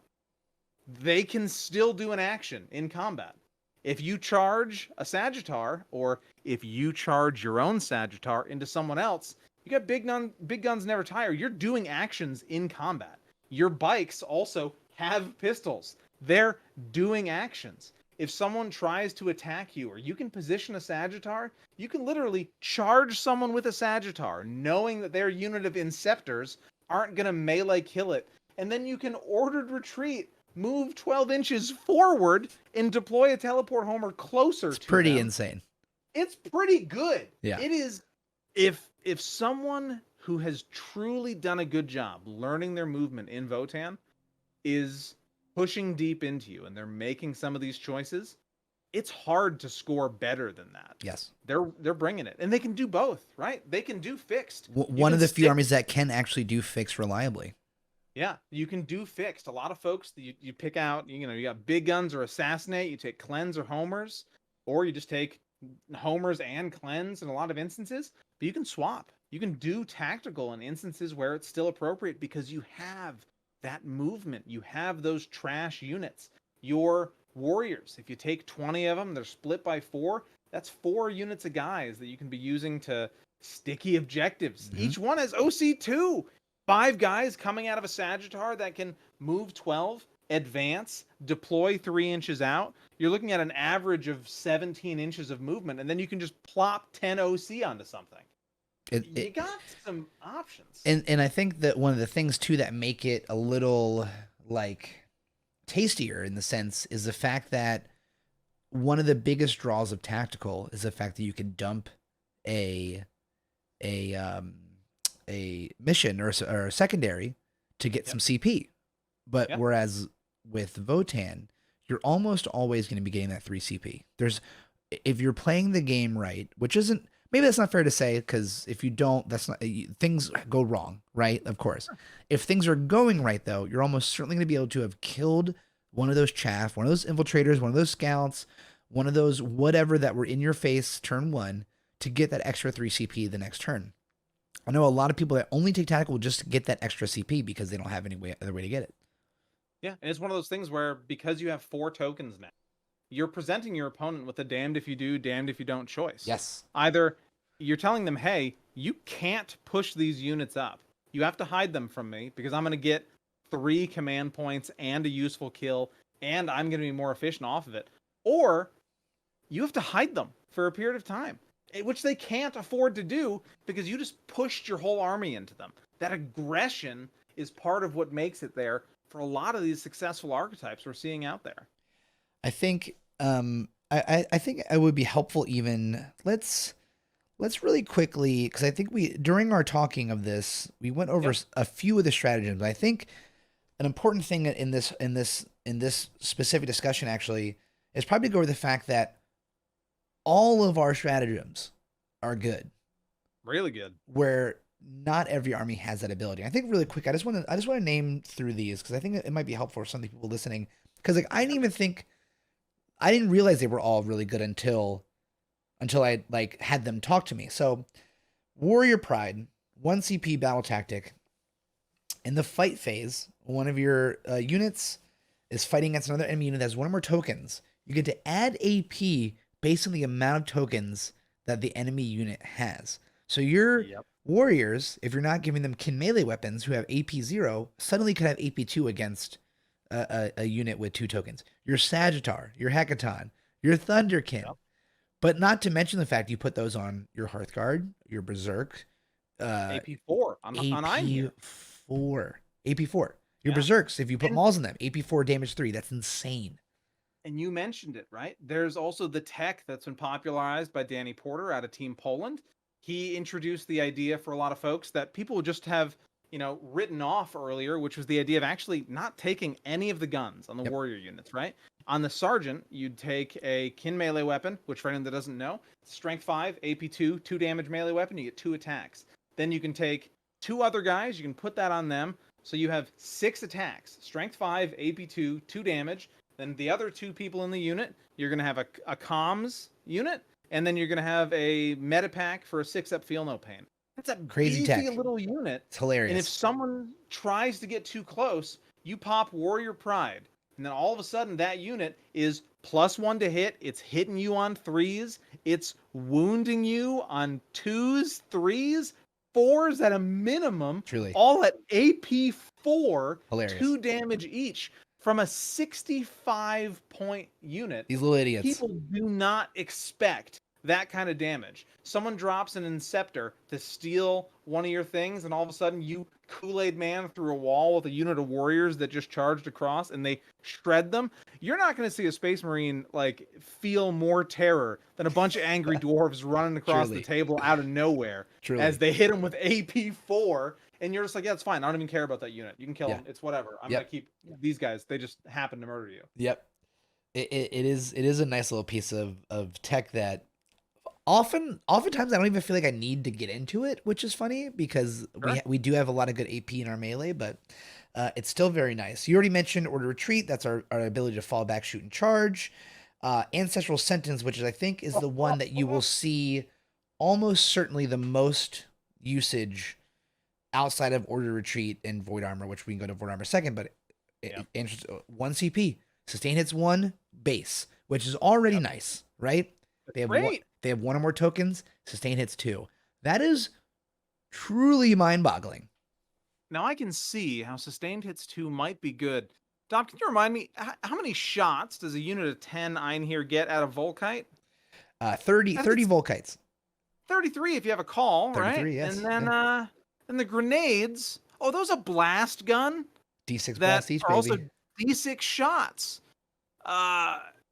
they can still do an action in combat. If you charge a Sagittar, or if you charge your own Sagittar into someone else, you got big guns never tire. You're doing actions in combat. Your bikes also have pistols. They're doing actions. If someone tries to attack you, or you can position a Sagittar, you can literally charge someone with a Sagittar, knowing that their unit of Inceptors aren't going to melee kill it. And then you can Ordered Retreat, move 12 inches forward, and deploy a teleport homer closer to them. It's pretty insane. It's pretty good. Yeah. It is. If someone who has truly done a good job learning their movement in Votan is pushing deep into you and they're making some of these choices, it's hard to score better than that. Yes. They're bringing it. And they can do both, right? They can do fixed. One of the few armies that can actually do fixed reliably. Yeah, you can do fixed. A lot of folks, you pick out, you got big guns or assassinate, you take cleanse or homers, or you just take homers and cleanse in a lot of instances, but you can swap. You can do tactical in instances where it's still appropriate because you have that movement. You have those trash units. Your warriors, if you take 20 of them, they're split by 4. That's 4 units of guys that you can be using to sticky objectives. Mm-hmm. Each one has OC2. 5 guys coming out of a Sagittar that can move 12, advance, deploy 3 inches out. You're looking at an average of 17 inches of movement, and then you can just plop 10 OC onto something. You got some options. And I think that one of the things, too, that make it a little, like, tastier in the sense is the fact that one of the biggest draws of tactical is the fact that you can dump a mission or a secondary to get some CP. But whereas with Votan, you're almost always going to be getting that 3 CP. If you're playing the game right, which isn't, maybe that's not fair to say, because if you don't, that's not, things go wrong, right? Of course. If things are going right, though, you're almost certainly going to be able to have killed one of those chaff, one of those infiltrators, one of those scouts, one of those whatever that were in your face turn 1 to get that extra 3 CP the next turn. I know a lot of people that only take tactical just to get that extra CP because they don't have any other way to get it. Yeah, and it's one of those things where because you have 4 tokens now, you're presenting your opponent with a damned if you do, damned if you don't choice. Yes. Either you're telling them, hey, you can't push these units up. You have to hide them from me because I'm going to get 3 command points and a useful kill, and I'm going to be more efficient off of it. Or you have to hide them for a period of time, which they can't afford to do because you just pushed your whole army into them. That aggression is part of what makes it there for a lot of these successful archetypes we're seeing out there. I think I think it would be helpful even let's really quickly, because I think during our talking of this, we went over a few of the stratagems. I think an important thing in this specific discussion actually is probably to go over the fact that all of our stratagems are good. Really good. Where not every army has that ability. I think really quick, I just want to name through these because I think it might be helpful for some people listening. Because like I didn't realize they were all really good until I like had them talk to me. So Warrior Pride, 1 CP battle tactic. In the fight phase, one of your units is fighting against another enemy unit that has 1 or more tokens. You get to add AP based on the amount of tokens that the enemy unit has. So your warriors, if you're not giving them kin melee weapons who have AP 0, suddenly could have AP 2 against a unit with 2 tokens. Your Sagittar, your Hekaton, your Thunderkin. But not to mention the fact you put those on your Hearthguard, your Berserk. AP4 on AP4. AP4. Your Berserks, if you put Mauls in them, AP4 damage 3. That's insane. And you mentioned it, right? There's also the tech that's been popularized by Danny Porter out of Team Poland. He introduced the idea for a lot of folks that people would just have, written off earlier, which was the idea of actually not taking any of the guns on the warrior units, right? On the sergeant, you'd take a kin melee weapon, which for anyone that doesn't know, strength 5, AP 2, 2 damage melee weapon, you get 2 attacks. Then you can take 2 other guys, you can put that on them, so you have 6 attacks. Strength 5, AP 2, 2 damage. Then the other 2 people in the unit, you're going to have a comms unit, and then you're going to have a meta pack for a 6-up feel no pain. That's a crazy beefy little unit. It's hilarious. And if someone tries to get too close, you pop Warrior Pride. And then all of a sudden that unit is +1 to hit. It's hitting you on 3s. It's wounding you on 2s, 3s, 4s at a minimum. Truly. All at AP 4. Hilarious. 2 damage each. From a 65-point unit, these little idiots. People do not expect that kind of damage. Someone drops an Inceptor to steal one of your things, and all of a sudden you Kool-Aid Man through a wall with a unit of warriors that just charged across, and they shred them. You're not going to see a Space Marine feel more terror than a bunch of angry dwarves running across the table out of nowhere as they hit them with AP 4. And you're just like, yeah, it's fine. I don't even care about that unit. You can kill them. It's whatever. I'm going to keep these guys. They just happen to murder you. Yep. It is a nice little piece of tech that oftentimes I don't even feel like I need to get into it, which is funny because we do have a lot of good AP in our melee, but it's still very nice. You already mentioned Order Retreat. That's our ability to fall back, shoot, and charge. Ancestral Sentence, which I think is the one that you will see almost certainly the most usage outside of Order Retreat and Void Armor, which we can go to Void Armor second, but 1 CP. Sustain hits 1 base, which is already nice, right? They have 1 or more tokens. Sustain hits 2. That is truly mind-boggling. Now I can see how sustained hits 2 might be good. Dom, can you remind me how many shots does a unit of 10 Einhir get out of Volkite? 30 Volkites. 33 if you have a call, 33, right? yes. And then and the grenades. Oh, those a blast gun. D6 blast each, baby. Also D6 shots.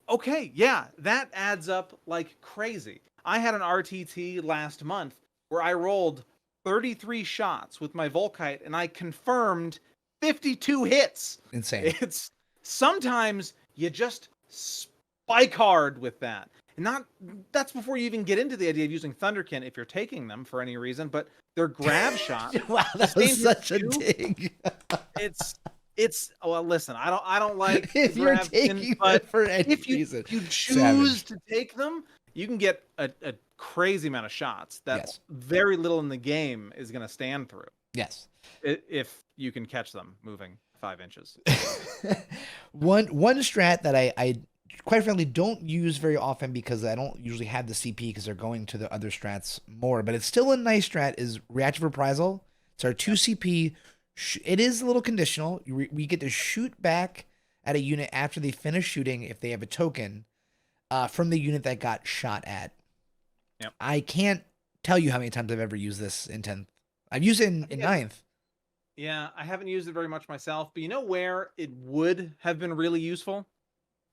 Okay, yeah, that adds up like crazy. I had an RTT last month where I rolled 33 shots with my Volkite and I confirmed 52 hits. Insane. It's sometimes you just spike hard with that. And that's before you even get into the idea of using Thunderkin if you're taking them for any reason, but their grab shot Wow, that was such a dig. it's well, listen, I don't like If you're taking but them for any if you reason, you choose savage. to take them, you can get a crazy amount of shots that Yes. very little in the game is going to stand through. Yes. If you can catch them moving 5 inches. one strat that I quite frankly don't use very often because I don't usually have the CP because they're going to the other strats more, but it's still a nice strat is reactive reprisal. It's our 2 CP. It is a little conditional. We get to shoot back at a unit after they finish shooting if they have a token from the unit that got shot at. Yep. I can't tell you how many times I've ever used this in 10th. I've used it in 9th. Yeah, I haven't used it very much myself, but you know where it would have been really useful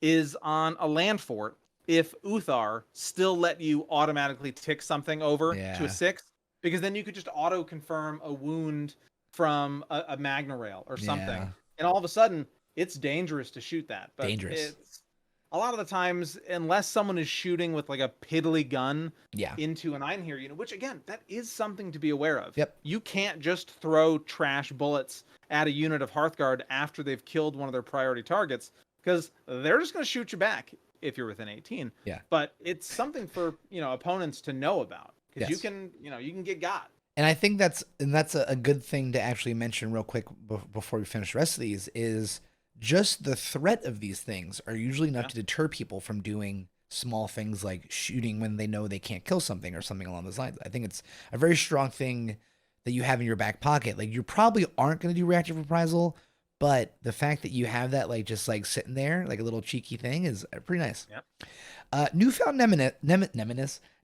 is on a land fort if Uthar still let you automatically tick something over to a 6, because then you could just auto confirm a wound from a Magna Rail or something. Yeah. And all of a sudden it's dangerous to shoot that. But Dangerous. it's a lot of the times, unless someone is shooting with like a piddly gun Yeah. into an Einherjar unit, which again, that is something to be aware of. Yep. You can't just throw trash bullets at a unit of Hearthguard after they've killed one of their priority targets, because they're just going to shoot you back if you're within 18. Yeah. But it's something for, opponents to know about, because Yes. you can get got. And I think that's a good thing to actually mention real quick before we finish the rest of these is just the threat of these things are usually enough to deter people from doing small things like shooting when they know they can't kill something or something along those lines. I think it's a very strong thing that you have in your back pocket. Like you probably aren't going to do reactive reprisal, but the fact that you have that like just like sitting there like a little cheeky thing is pretty nice. Yep. Newfound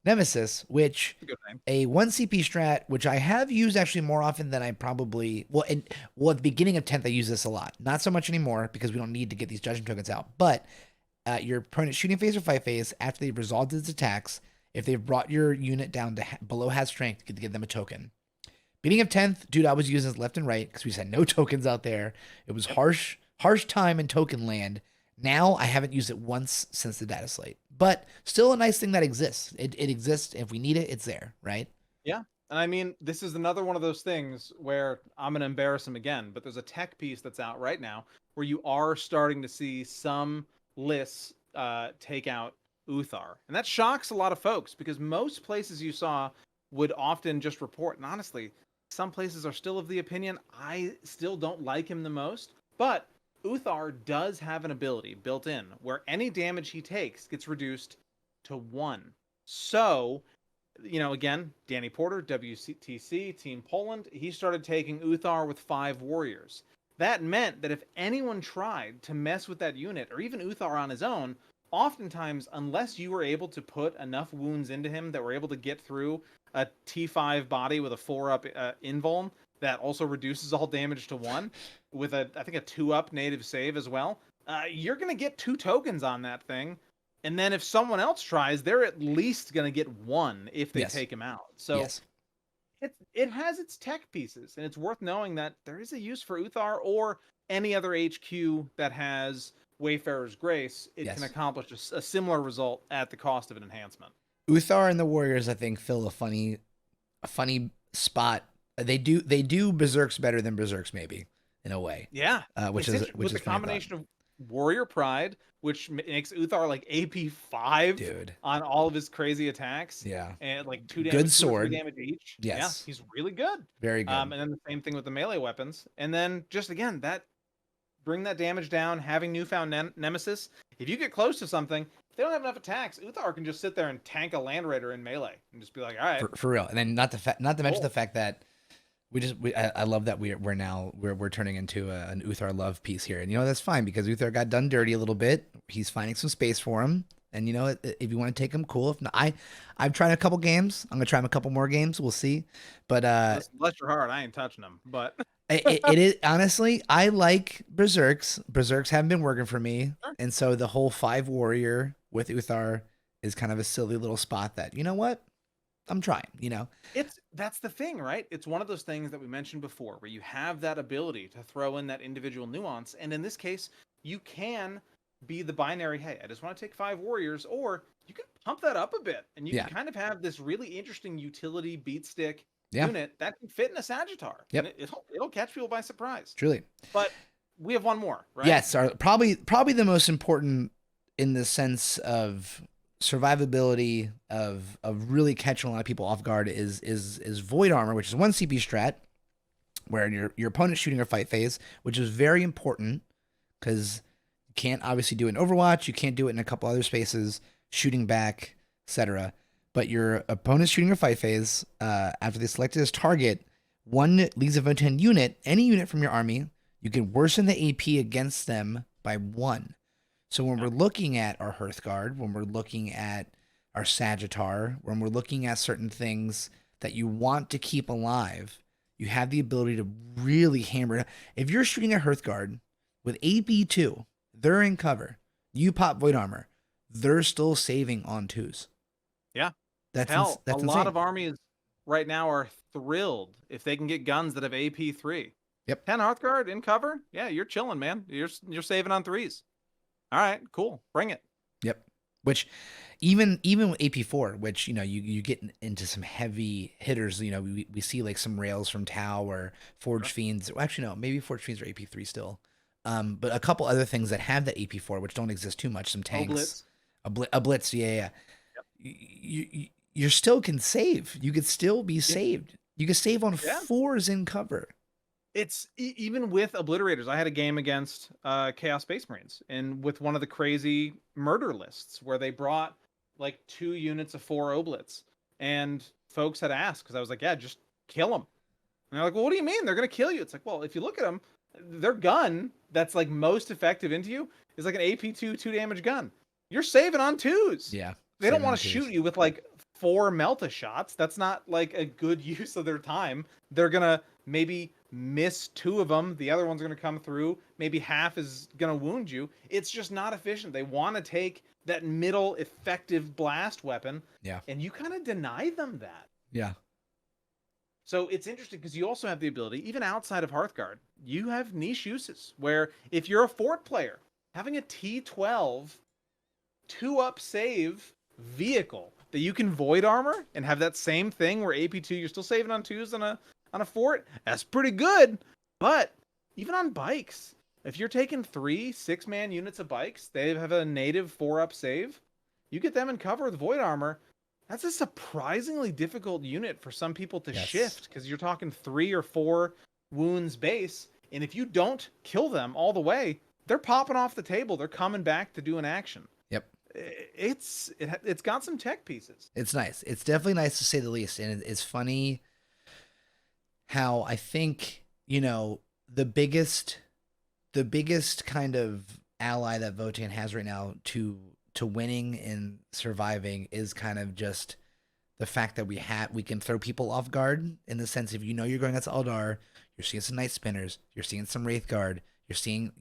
Nemesis, which a 1 CP strat, which I have used actually more often than I probably at the beginning of 10th I use this a lot. Not so much anymore because we don't need to get these judgment tokens out. But your opponent's shooting phase or fight phase, after they've resolved its attacks, if they've brought your unit down to below half strength, you get to give them a token. Beginning of 10th, dude, I was using this left and right because we just had no tokens out there. It was harsh time in token land. Now I haven't used it once since the data slate, but still a nice thing that exists. It exists. If we need it, it's there, right? Yeah. And I mean, this is another one of those things where I'm going to embarrass him again, but there's a tech piece that's out right now where you are starting to see some lists take out Uthar. And that shocks a lot of folks because most places you saw would often just report. And honestly, some places are still of the opinion I still don't like him the most, but Uthar does have an ability built in where any damage he takes gets reduced to 1. So, again, Danny Porter, WTC, Team Poland, he started taking Uthar with 5 warriors. That meant that if anyone tried to mess with that unit, or even Uthar on his own, oftentimes, unless you were able to put enough wounds into him that were able to get through a T5 body with a 4-up invuln, that also reduces all damage to 1 with I think a 2-up native save as well. You're going to get 2 tokens on that thing. And then if someone else tries, they're at least going to get 1 if they take him out. So it has its tech pieces, and it's worth knowing that there is a use for Uthar or any other HQ that has Wayfarer's Grace. It can accomplish a similar result at the cost of an enhancement. Uthar and the Warriors, I think, fill a funny spot. They do Berserks better than Berserks, maybe, in a way. Yeah, which is a combination of Warrior Pride, which makes Uthar like AP 5 dude on all of his crazy attacks. Yeah, and like 2 damage, good sword, 2 damage each. Yes, yeah, he's really good, very good. And then the same thing with the melee weapons, and then just again that bring that damage down. Having Newfound Nemesis, if you get close to something, if they don't have enough attacks, Uthar can just sit there and tank a Land Raider in melee and just be like, all right, for real. And then not to mention the fact that I love that we're turning into an Uthar love piece here, and that's fine because Uthar got done dirty a little bit. He's finding some space for him, and if you want to take him, cool. If not, I've tried a couple games. I'm gonna try him a couple more games. We'll see. But bless your heart, I ain't touching him. But it is honestly, I like Berserks. Berserks haven't been working for me, and so the whole 5 warrior with Uthar is kind of a silly little spot that what. I'm trying, That's the thing, right? It's one of those things that we mentioned before, where you have that ability to throw in that individual nuance. And in this case, you can, 100% be the binary, hey, I just want to take 5 warriors, or you can pump that up a bit and you Yeah. can kind of have this really interesting utility beat stick Yeah. unit that can fit in a Sagittar. Yep. And it'll catch people by surprise. Truly. But we have one more, right? Yes, probably the most important in the sense of survivability of really catching a lot of people off guard is Void Armor, which is 1 CP strat, where your opponent's shooting a fight phase, which is very important because you can't obviously do it in Overwatch, you can't do it in a couple other spaces, shooting back, etc. But your opponent's shooting a fight phase after they select his target, 1 Leagues of Votann unit, any unit from your army, you can worsen the AP against them by 1. So when we're looking at our Hearthguard, when we're looking at our Sagittar, when we're looking at certain things that you want to keep alive, you have the ability to really hammer it. If you're shooting a Hearthguard with AP2, they're in cover. You pop Void Armor, they're still saving on 2s. Yeah. That's a insane. lot of armies right now are thrilled if they can get guns that have AP3. Yep. 10 Hearthguard in cover? Yeah, you're chilling, man. You're saving on 3s. All right, cool. Bring it. Yep. Which even with AP4, which, you get into some heavy hitters, we see like some rails from Tau or Forge Fiends. Well, actually, no, maybe Forge Fiends are AP3 still. But a couple other things that have that AP4, which don't exist too much, some tanks. A blitz, yeah. Yep. You still can save. You could still be saved. You can save on 4s in cover. It's even with obliterators. I had a game against Chaos Space Marines, and with one of the crazy murder lists where they brought like 2 units of 4 oblits, and folks had asked because I was like, yeah, just kill them. And they're like, well, what do you mean they're gonna kill you? It's like, well, if you look at them, their gun that's like most effective into you is like an AP2 2 damage gun. You're saving on 2s. Yeah, they don't want to shoot you with like 4 Melta shots. That's not like a good use of their time. They're gonna maybe miss 2 of them. The other one's going to come through. Maybe half is going to wound you. It's just not efficient. They want to take that middle effective blast weapon. Yeah. And you kind of deny them that. Yeah. So it's interesting because you also have the ability, even outside of Hearthguard, you have niche uses where if you're a fort player, having a T12 2-up save vehicle that you can Void Armor and have that same thing where AP2, you're still saving on 2s on a fort, that's pretty good. But even on bikes, if you're taking 3 6-man units of bikes, they have a native 4-up save, you get them in cover with Void Armor. That's a surprisingly difficult unit for some people to shift because you're talking 3 or 4 wounds base, and if you don't kill them all the way, they're popping off the table. They're coming back to do an action. Yep. It's got some tech pieces. It's nice. It's definitely nice to say the least, and it's funny how I think, the biggest kind of ally that Votan has right now to winning and surviving is kind of just the fact that we can throw people off guard, in the sense, if you're going against Eldar, you're seeing some Night Spinners, you're seeing some Wraithguard, you're seeing,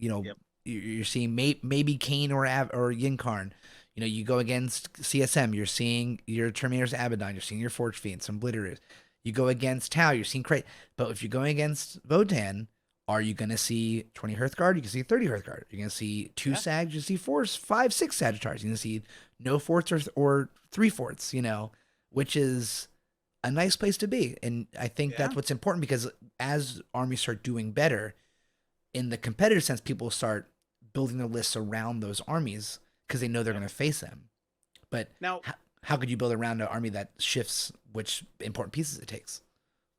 you're seeing maybe Kane or Yinkarn. You go against CSM, you're seeing your Terminator's Abaddon, you're seeing your Forge Fiend, some Blitterers. You go against Tau, you're seeing Crate. But if you're going against Votan, are you going to see 20 Hearthguard? You can see 30 Hearthguard. You're going to see 2 Sags, you see 4, 5, 6 Sagittars. You're going to see no forts or 3 forts, which is a nice place to be. And I think that's what's important, because as armies start doing better, in the competitive sense, people start building their lists around those armies because they know they're going to face them. But now, how could you build around an army that shifts which important pieces it takes?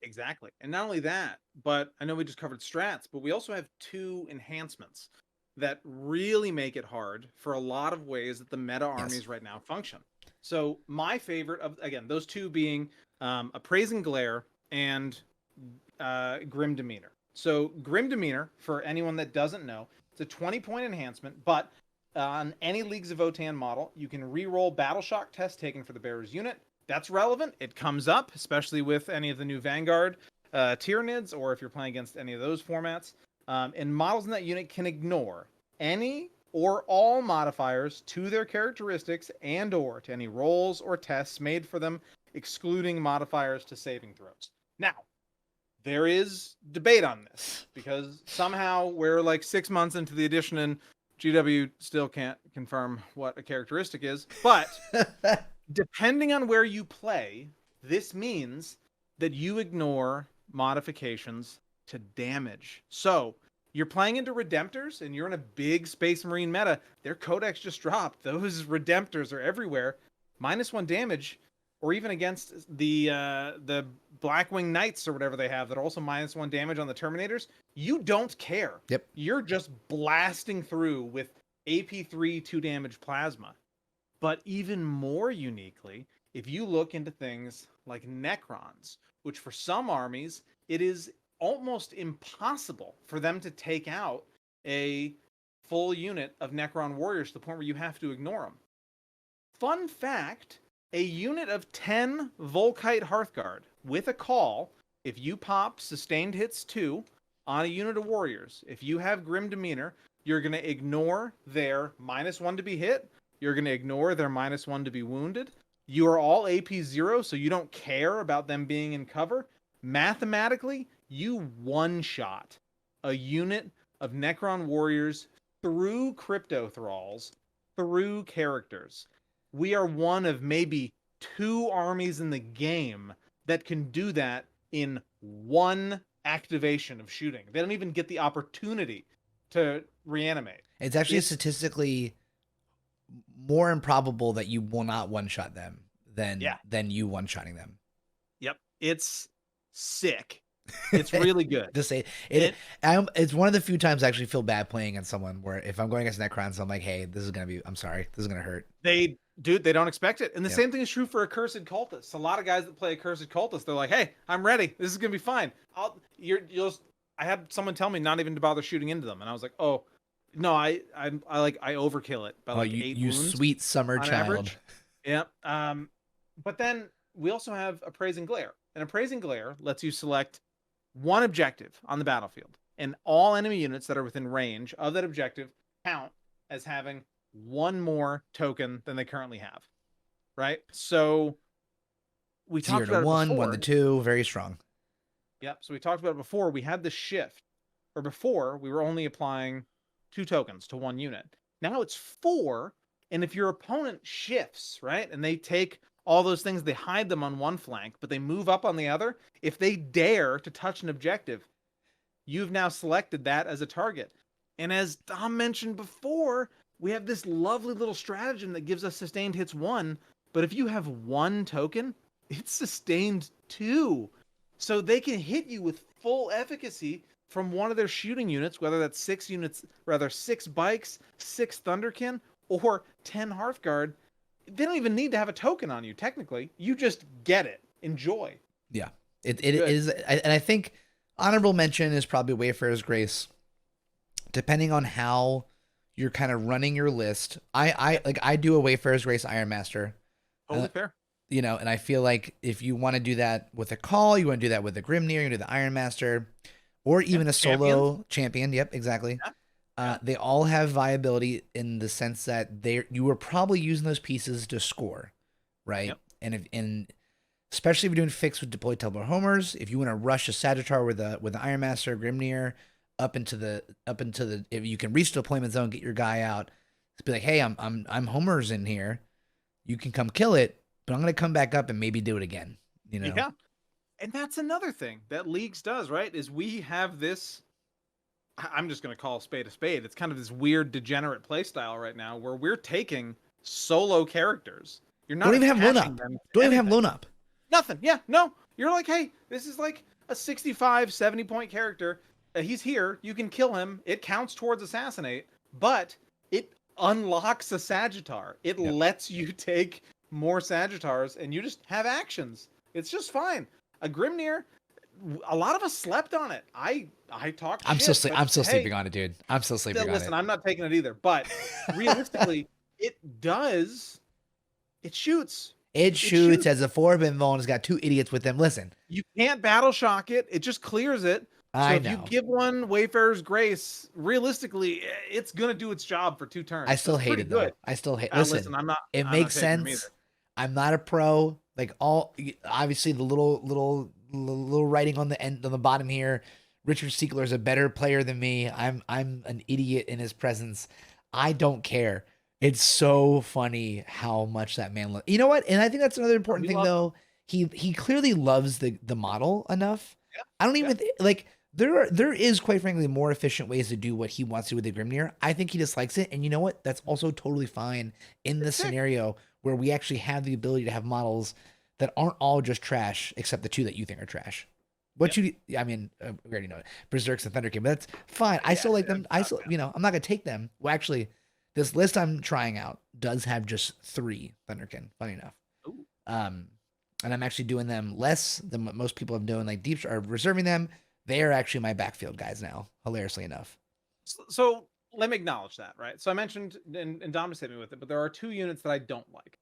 Exactly. And not only that, but I know we just covered strats, but we also have 2 enhancements that really make it hard for a lot of ways that the meta armies right now function. So my favorite of, again, those 2 being Appraising Glare and Grim Demeanor. So Grim Demeanor, for anyone that doesn't know, it's a 20-point enhancement, but on any Leagues of Votann model, you can re-roll Battle Shock test taken for the bearer's unit. That's relevant. It comes up, especially with any of the new Vanguard Tyranids, or if you're playing against any of those formats. And models in that unit can ignore any or all modifiers to their characteristics and or to any rolls or tests made for them, excluding modifiers to saving throws. Now, there is debate on this, because somehow we're like 6 months into the edition, and GW still can't confirm what a characteristic is, but depending on where you play, this means that you ignore modifications to damage. So you're playing into Redemptors and you're in a big Space Marine meta. Their codex just dropped. Those Redemptors are everywhere. -1 damage, or even against the Blackwing Knights or whatever they have that are also -1 damage on the Terminators. You don't care. Yep. You're just blasting through with AP3 2 damage plasma. But even more uniquely, if you look into things like Necrons, which for some armies, it is almost impossible for them to take out a full unit of Necron warriors to the point where you have to ignore them. Fun fact, a unit of 10 Volkite Hearthguard with a call, if you pop sustained hits 2 on a unit of warriors, if you have Grim Demeanor, you're going to ignore their -1 to be hit, you're going to ignore their -1 to be wounded. You are all AP 0, so you don't care about them being in cover. Mathematically, you one-shot a unit of Necron warriors through Crypto Thralls, through characters. We are one of maybe 2 armies in the game that can do that in one activation of shooting. They don't even get the opportunity to reanimate. It's actually statistically more improbable that you will not one-shot them than you one-shotting them. Yep. It's sick. It's really good. To say it's one of the few times I actually feel bad playing against someone where if I'm going against Necrons, I'm like, hey, I'm sorry, this is gonna hurt. They don't expect it. And the same thing is true for Accursed Cultists. A lot of guys that play Accursed Cultists, they're like, hey, I'm ready. This is gonna be fine. I had someone tell me not even to bother shooting into them, and I was like, oh no, I overkill it by like 8 you wounds sweet summer child. Average. Yeah. But then we also have Appraising Glare. And Appraising Glare lets you select one objective on the battlefield, and all enemy units that are within range of that objective count as having one more token than they currently have. Right? So we talked about 0 to 1, it before. 1 to 2, very strong. Yep. So we talked about it before. We had the shift, or before we were only applying 2 tokens to 1 unit. Now it's 4, and if your opponent shifts, right, and they take all those things, they hide them on one flank, but they move up on the other. If they dare to touch an objective, you've now selected that as a target. And as Dom mentioned before, we have this lovely little stratagem that gives us sustained hits 1, but if you have 1 token, it's sustained 2. So they can hit you with full efficacy from one of their shooting units, whether that's 6 bikes, 6 Thunderkin, or 10 Hearthguard. They don't even need to have a token on you, technically. You just get it. Enjoy. Yeah. It is, and I think honorable mention is probably Wayfarer's Grace. Depending on how you're kind of running your list, I do a Wayfarer's Grace Iron Master. Totally fair. You know, and I feel like if you want to do that with a call, you want to do that with a Grimnir, you do the Iron Master, or even a solo champion. Yep, exactly. Yeah. They all have viability in the sense that you were probably using those pieces to score, right? Yep. And especially if you're doing fixed with deployed teleport homers, if you want to rush a Sagittar with the Iron Master, Grimnir, up into the if you can reach the deployment zone, get your guy out, be like, hey, I'm homers in here, you can come kill it, but I'm gonna come back up and maybe do it again. You know? Yeah. And that's another thing that Leagues does, right? Is we have this. I'm just going to call a spade a spade. It's kind of this weird degenerate play style right now where we're taking solo characters. You're not don't even have loan up. Don't even have loan up. Nothing. Yeah. No. You're like, hey, this is like a 65, 70 point character. He's here. You can kill him. It counts towards assassinate, but it unlocks a Sagittar. It lets you take more Sagittars and you just have actions. It's just fine. A Grimnir, a lot of us slept on it. I talked. I'm still sleeping on it, dude. I'm still sleeping on it. Listen, I'm not taking it either. But realistically, it shoots. It shoots as a 4-bin Vuln. It's got 2 idiots with them. Listen, you can't battle shock it. It just clears it. So if you give one Wayfarer's Grace, realistically, it's gonna do its job for 2 turns. I still hate it though. I still hate. Listen, it makes sense. I'm not a pro. Like obviously the little writing on the end on the bottom here. Richard Siegler is a better player than me. I'm an idiot in his presence. I don't care. It's so funny how much that man loves. You know what? And I think that's another important We thing love him. though. He clearly loves the model enough. Yeah. I don't Yeah. even like there is quite frankly more efficient ways to do what he wants to with the Grimnir. I think he just likes it, and you know what? That's also totally fine in this It's sick. scenario where we actually have the ability to have models that aren't all just trash, except the two that you think are trash. What Yep. I mean, we already know it. Berserks and Thunderkin, but that's fine. I Yeah. still like them. I Yeah. still, I'm not gonna take them. Well, actually, this list I'm trying out does have just 3 Thunderkin. Funny enough. Ooh. Um, and I'm actually doing them less than what most people have doing. Like deep are reserving them. They are actually my backfield guys now. Hilariously enough. So let me acknowledge that, right? So I mentioned, and Dom just hit me with it, but there are 2 units that I don't like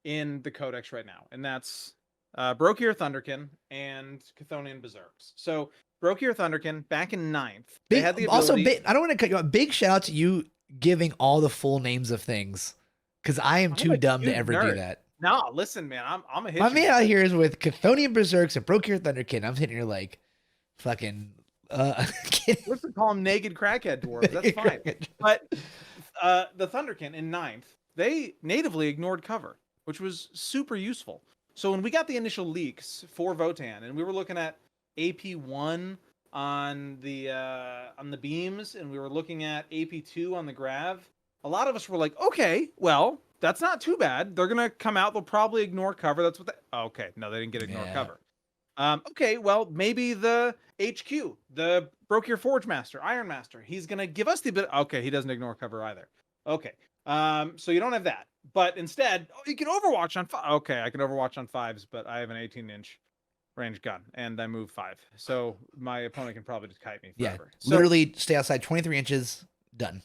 in the Codex right now, and that's Brokir Thunderkin and Chthonian Berserks. So Brokir Thunderkin back in 9th, they Big, had the also, ability. I don't want to cut you off. Big shout out to you giving all the full names of things, because I am I'm too a dumb to huge ever do nerd. that. No, listen, man, I'm a hit. My man out here is with Chthonian Berserks and Brokir Thunderkin. I'm sitting here like, fucking, Let's call them naked crackhead dwarves. That's fine. But the Thunderkin in 9th, they natively ignored cover, which was super useful. So when we got the initial leaks for Votan, and we were looking at AP1 on the beams, and we were looking at AP2 on the grav, a lot of us were like, okay, well, that's not too bad. They're gonna come out. They'll probably ignore cover. That's what they. Oh, okay, no, they didn't get ignore cover. Okay, well, maybe the HQ, the Brokir Forge Master, Iron Master, he's gonna give us the bit. Okay, he doesn't ignore cover either. Okay, so you don't have that, but instead, you can Overwatch on 5. Okay, I can Overwatch on 5s, but I have an 18-inch range gun and I move 5, so my opponent can probably just kite me forever. So, literally stay outside 23 inches. Done.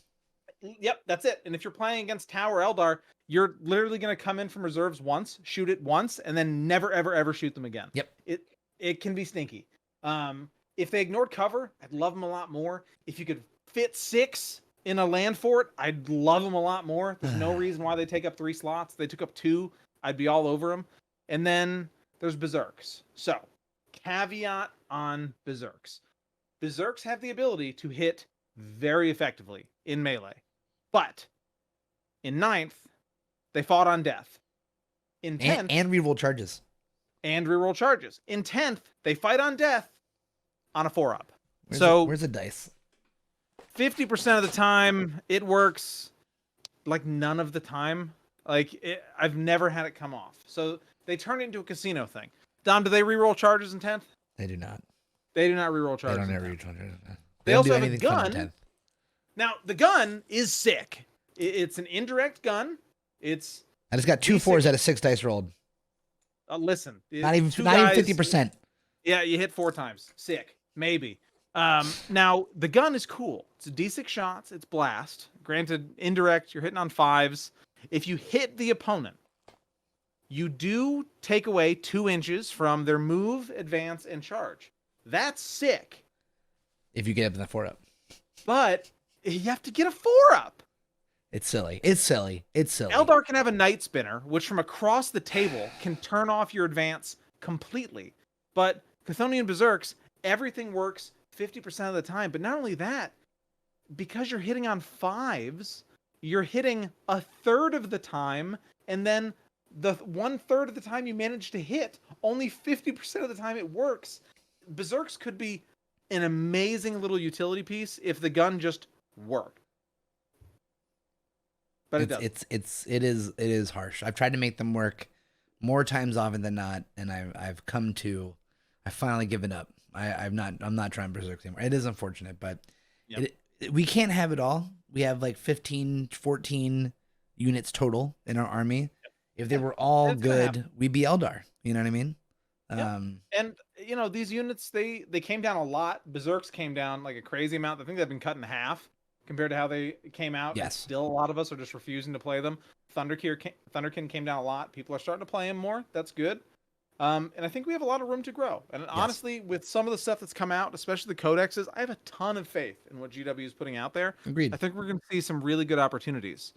yep, that's it. And if you're playing against Tower Eldar, you're literally gonna come in from reserves once, shoot it once, and then never, ever, ever shoot them again. Yep. It can be stinky. If they ignored cover, I'd love them a lot more. If you could fit 6 in a land fort, I'd love them a lot more. There's no reason why they take up 3 slots. They took up 2. I'd be all over them. And then there's Berserks. So, caveat on Berserks. Berserks have the ability to hit very effectively in melee. But in 9th, they fought on death. In 10th, And reroll charges. And reroll charges. In 10th, they fight on death on a 4-up. Where's the dice? 50% of the time, it works. Like none of the time. I've never had it come off. So they turn it into a casino thing. Dom, do they reroll charges in 10th? They do not. They do not reroll They charges. don't ever reroll charges. They don't also do have a anything fun in gun. 10th. Now, the gun is sick. It's an indirect gun. It's I just got 2 4s out of 6 dice rolled. listen. Not even 50%. Yeah, you hit 4 times. Sick. Maybe. Now the gun is cool. It's a D6 shots. It's blast. Granted, indirect. You're hitting on 5s. If you hit the opponent, you do take away 2 inches from their move, advance, and charge. That's sick. If you get up in the 4-up. But you have to get a 4-up. It's silly. It's silly. Eldar can have a Night Spinner, which from across the table can turn off your advance completely. But Chthonian Berserks, everything works 50% of the time. But not only that, because you're hitting on 5s, you're hitting a third of the time, and then the 1/3 of the time you manage to hit, only 50% of the time it works. Berserks could be an amazing little utility piece if the gun just worked. But it doesn't. It is harsh. I've tried to make them work more times often than not, and I've finally given up. I'm not trying Berserk anymore. It is unfortunate, but we can't have it all. We have like 15, 14 units total in our army. If they were all good, we'd be Eldar. You know what I mean? And these units, they came down a lot. Berserks came down like a crazy amount. I think they've been cut in half compared to how they came out. Yes. Still, a lot of us are just refusing to play them. Thunderkin came down a lot. People are starting to play him more. That's good. And I think we have a lot of room to grow. And honestly, with some of the stuff that's come out, especially the codexes, I have a ton of faith in what GW is putting out there. Agreed. I think we're going to see some really good opportunities.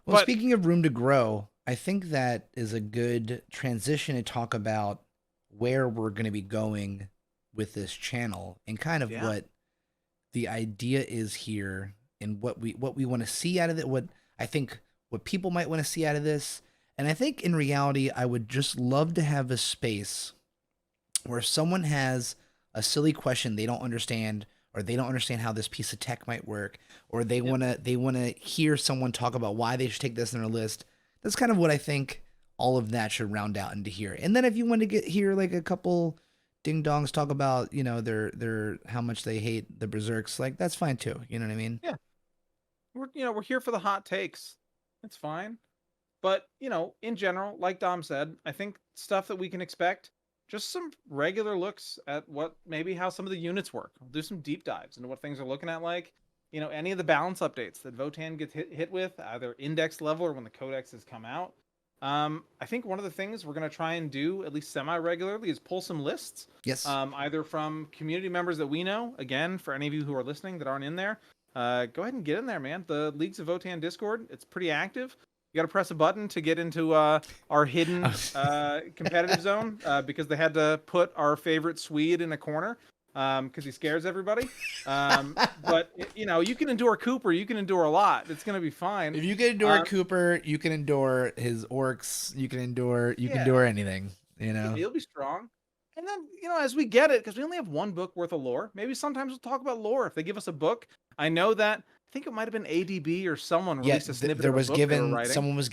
Well, speaking of room to grow, I think that is a good transition to talk about where we're going to be going with this channel and kind of what the idea is here and what we want to see out of it, what people might want to see out of this. And I think in reality, I would just love to have a space where someone has a silly question they don't understand, or they don't understand how this piece of tech might work, or they wanna hear someone talk about why they should take this in their list. That's kind of what I think all of that should round out into here. And then if you want to hear like a couple ding dongs talk about, their how much they hate the berserks, like that's fine too. You know what I mean? Yeah. We're here for the hot takes. It's fine. But, in general, like Dom said, I think stuff that we can expect, just some regular looks at how some of the units work. We'll do some deep dives into what things are looking at, like, any of the balance updates that Votan gets hit with, either index level or when the codexes come out. I think one of the things we're going to try and do, at least semi-regularly, is pull some lists. Yes. Either from community members that we know, again, for any of you who are listening that aren't in there, go ahead and get in there, man. The Leagues of Votann Discord, it's pretty active. You got to press a button to get into our hidden competitive zone because they had to put our favorite Swede in a corner because he scares everybody. But you can endure Cooper. You can endure a lot. It's gonna be fine. If you can endure Cooper, you can endure his orcs. You can endure anything. He'll be strong. And then as we get it, because we only have one book worth of lore. Maybe sometimes we'll talk about lore if they give us a book. I know that. I think it might have been ADB or someone released a snippet of a book they were writing. Someone was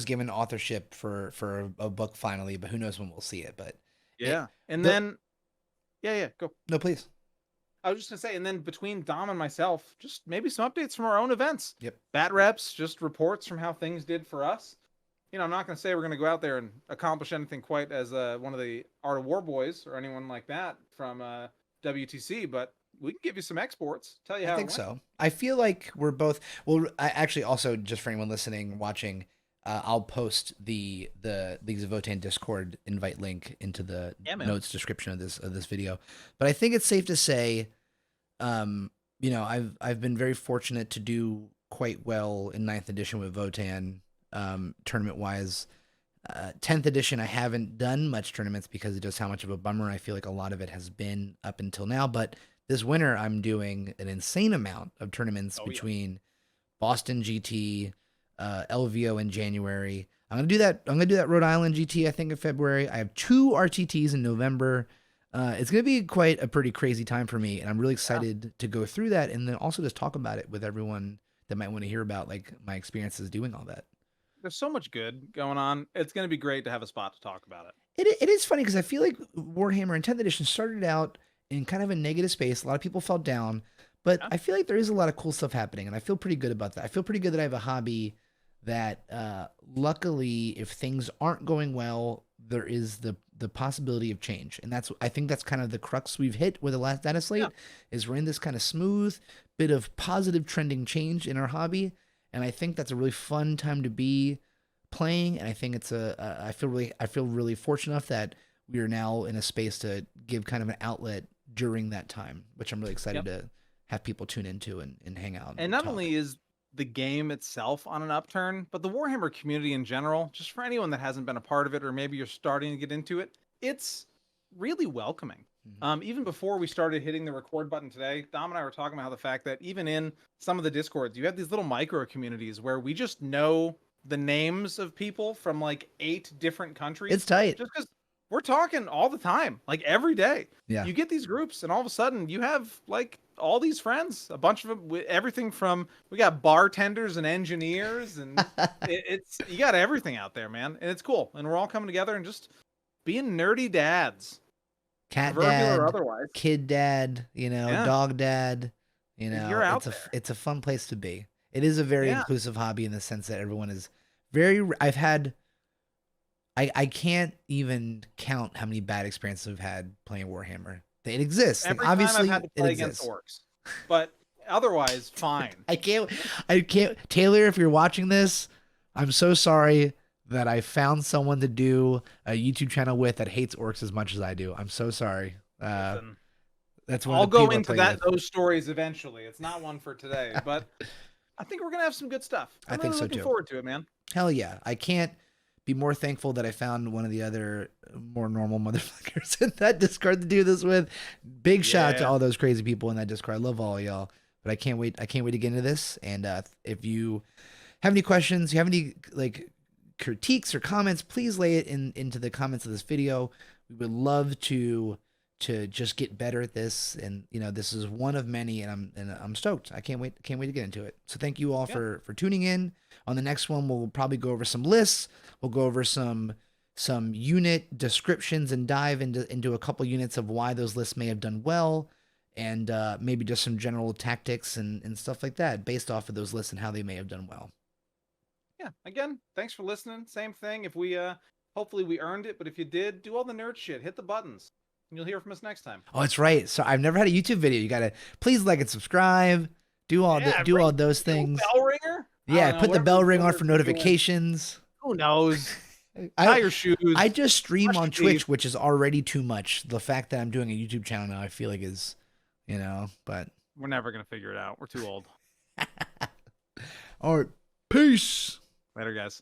given authorship for a book finally, but who knows when we'll see it. But go. No, please. I was just gonna say, and then between Dom and myself, just maybe some updates from our own events. Yep. Bat reps, just reports from how things did for us. I'm not gonna say we're gonna go out there and accomplish anything quite as one of the Art of War boys or anyone like that from WTC, but we can give you some exports. Tell you how. I think so. I feel like we're both. Well, I actually also, just for anyone listening, watching, I'll post the Leagues of Votann Discord invite link into the notes description of this video. But I think it's safe to say, I've been very fortunate to do quite well in 9th edition with Votann, tournament wise. 10th edition, I haven't done much tournaments because of just how much of a bummer I feel like a lot of it has been up until now. But this winter, I'm doing an insane amount of tournaments between Boston GT, LVO in January. I'm gonna do that Rhode Island GT, I think, in February. I have 2 RTTs in November. It's gonna be quite a pretty crazy time for me, and I'm really excited to go through that, and then also just talk about it with everyone that might want to hear about like my experiences doing all that. There's so much good going on. It's gonna be great to have a spot to talk about it. It is funny because I feel like Warhammer in 10th edition started out in kind of a negative space. A lot of people fell down, but I feel like there is a lot of cool stuff happening, and I feel pretty good about that. I feel pretty good that I have a hobby that, luckily, if things aren't going well, there is the possibility of change. And I think that's kind of the crux we've hit with the last data slate, is we're in this kind of smooth bit of positive trending change in our hobby. And I think that's a really fun time to be playing. And I think I feel really fortunate enough that we are now in a space to give kind of an outlet during that time, which I'm really excited to have people tune into and hang out. And not only is the game itself on an upturn, but the Warhammer community in general, just for anyone that hasn't been a part of it, or maybe you're starting to get into it, it's really welcoming. Even before we started hitting the record button today, Dom and I were talking about the fact that even in some of the Discords, you have these little micro communities where we just know the names of people from like 8 different countries. It's tight. Just because we're talking all the time, like every day. Yeah. You get these groups, and all of a sudden you have like all these friends, a bunch of them, with everything from, we got bartenders and engineers, and you got everything out there, man. And it's cool. And we're all coming together and just being nerdy dads. Cat dad, or otherwise. Kid dad, dog dad, You're out there. It's a fun place to be. It is a very inclusive hobby in the sense that everyone is very, I can't even count how many bad experiences I've had playing Warhammer. It exists. Every obviously, time I've had to play against orcs, but otherwise, fine. I can't. Taylor, if you're watching this, I'm so sorry that I found someone to do a YouTube channel with that hates orcs as much as I do. I'm so sorry. That's one. I'll go into those stories eventually. It's not one for today, but I think we're gonna have some good stuff. I'm think really so looking too. forward to it, man. Hell yeah! I can't be more thankful that I found one of the other more normal motherfuckers in that Discord to do this with. Big shout out to all those crazy people in that Discord. I love all y'all. But I can't wait. I can't wait to get into this. And if you have any questions, you have any like critiques or comments, please lay it into the comments of this video. We would love to just get better at this. And you know, this is one of many, and I'm stoked. I can't wait to get into it. So thank you all for tuning in. On the next one, we'll probably go over some lists. We'll go over some unit descriptions and dive into a couple units of why those lists may have done well, and maybe just some general tactics and stuff like that based off of those lists and how they may have done well. Yeah. Again, thanks for listening. Same thing. If we hopefully we earned it, but if you did, do all the nerd shit. Hit the buttons. And you'll hear from us next time. Oh, that's right. So I've never had a YouTube video. You gotta please like and subscribe. Do all all those things. Bell ringer. Yeah, put the bell ring on for notifications. Who knows? Tie your shoes. I just stream on Twitch, which is already too much. The fact that I'm doing a YouTube channel now, I feel like is, you know, but we're never gonna figure it out. We're too old. All right, peace. Later, guys.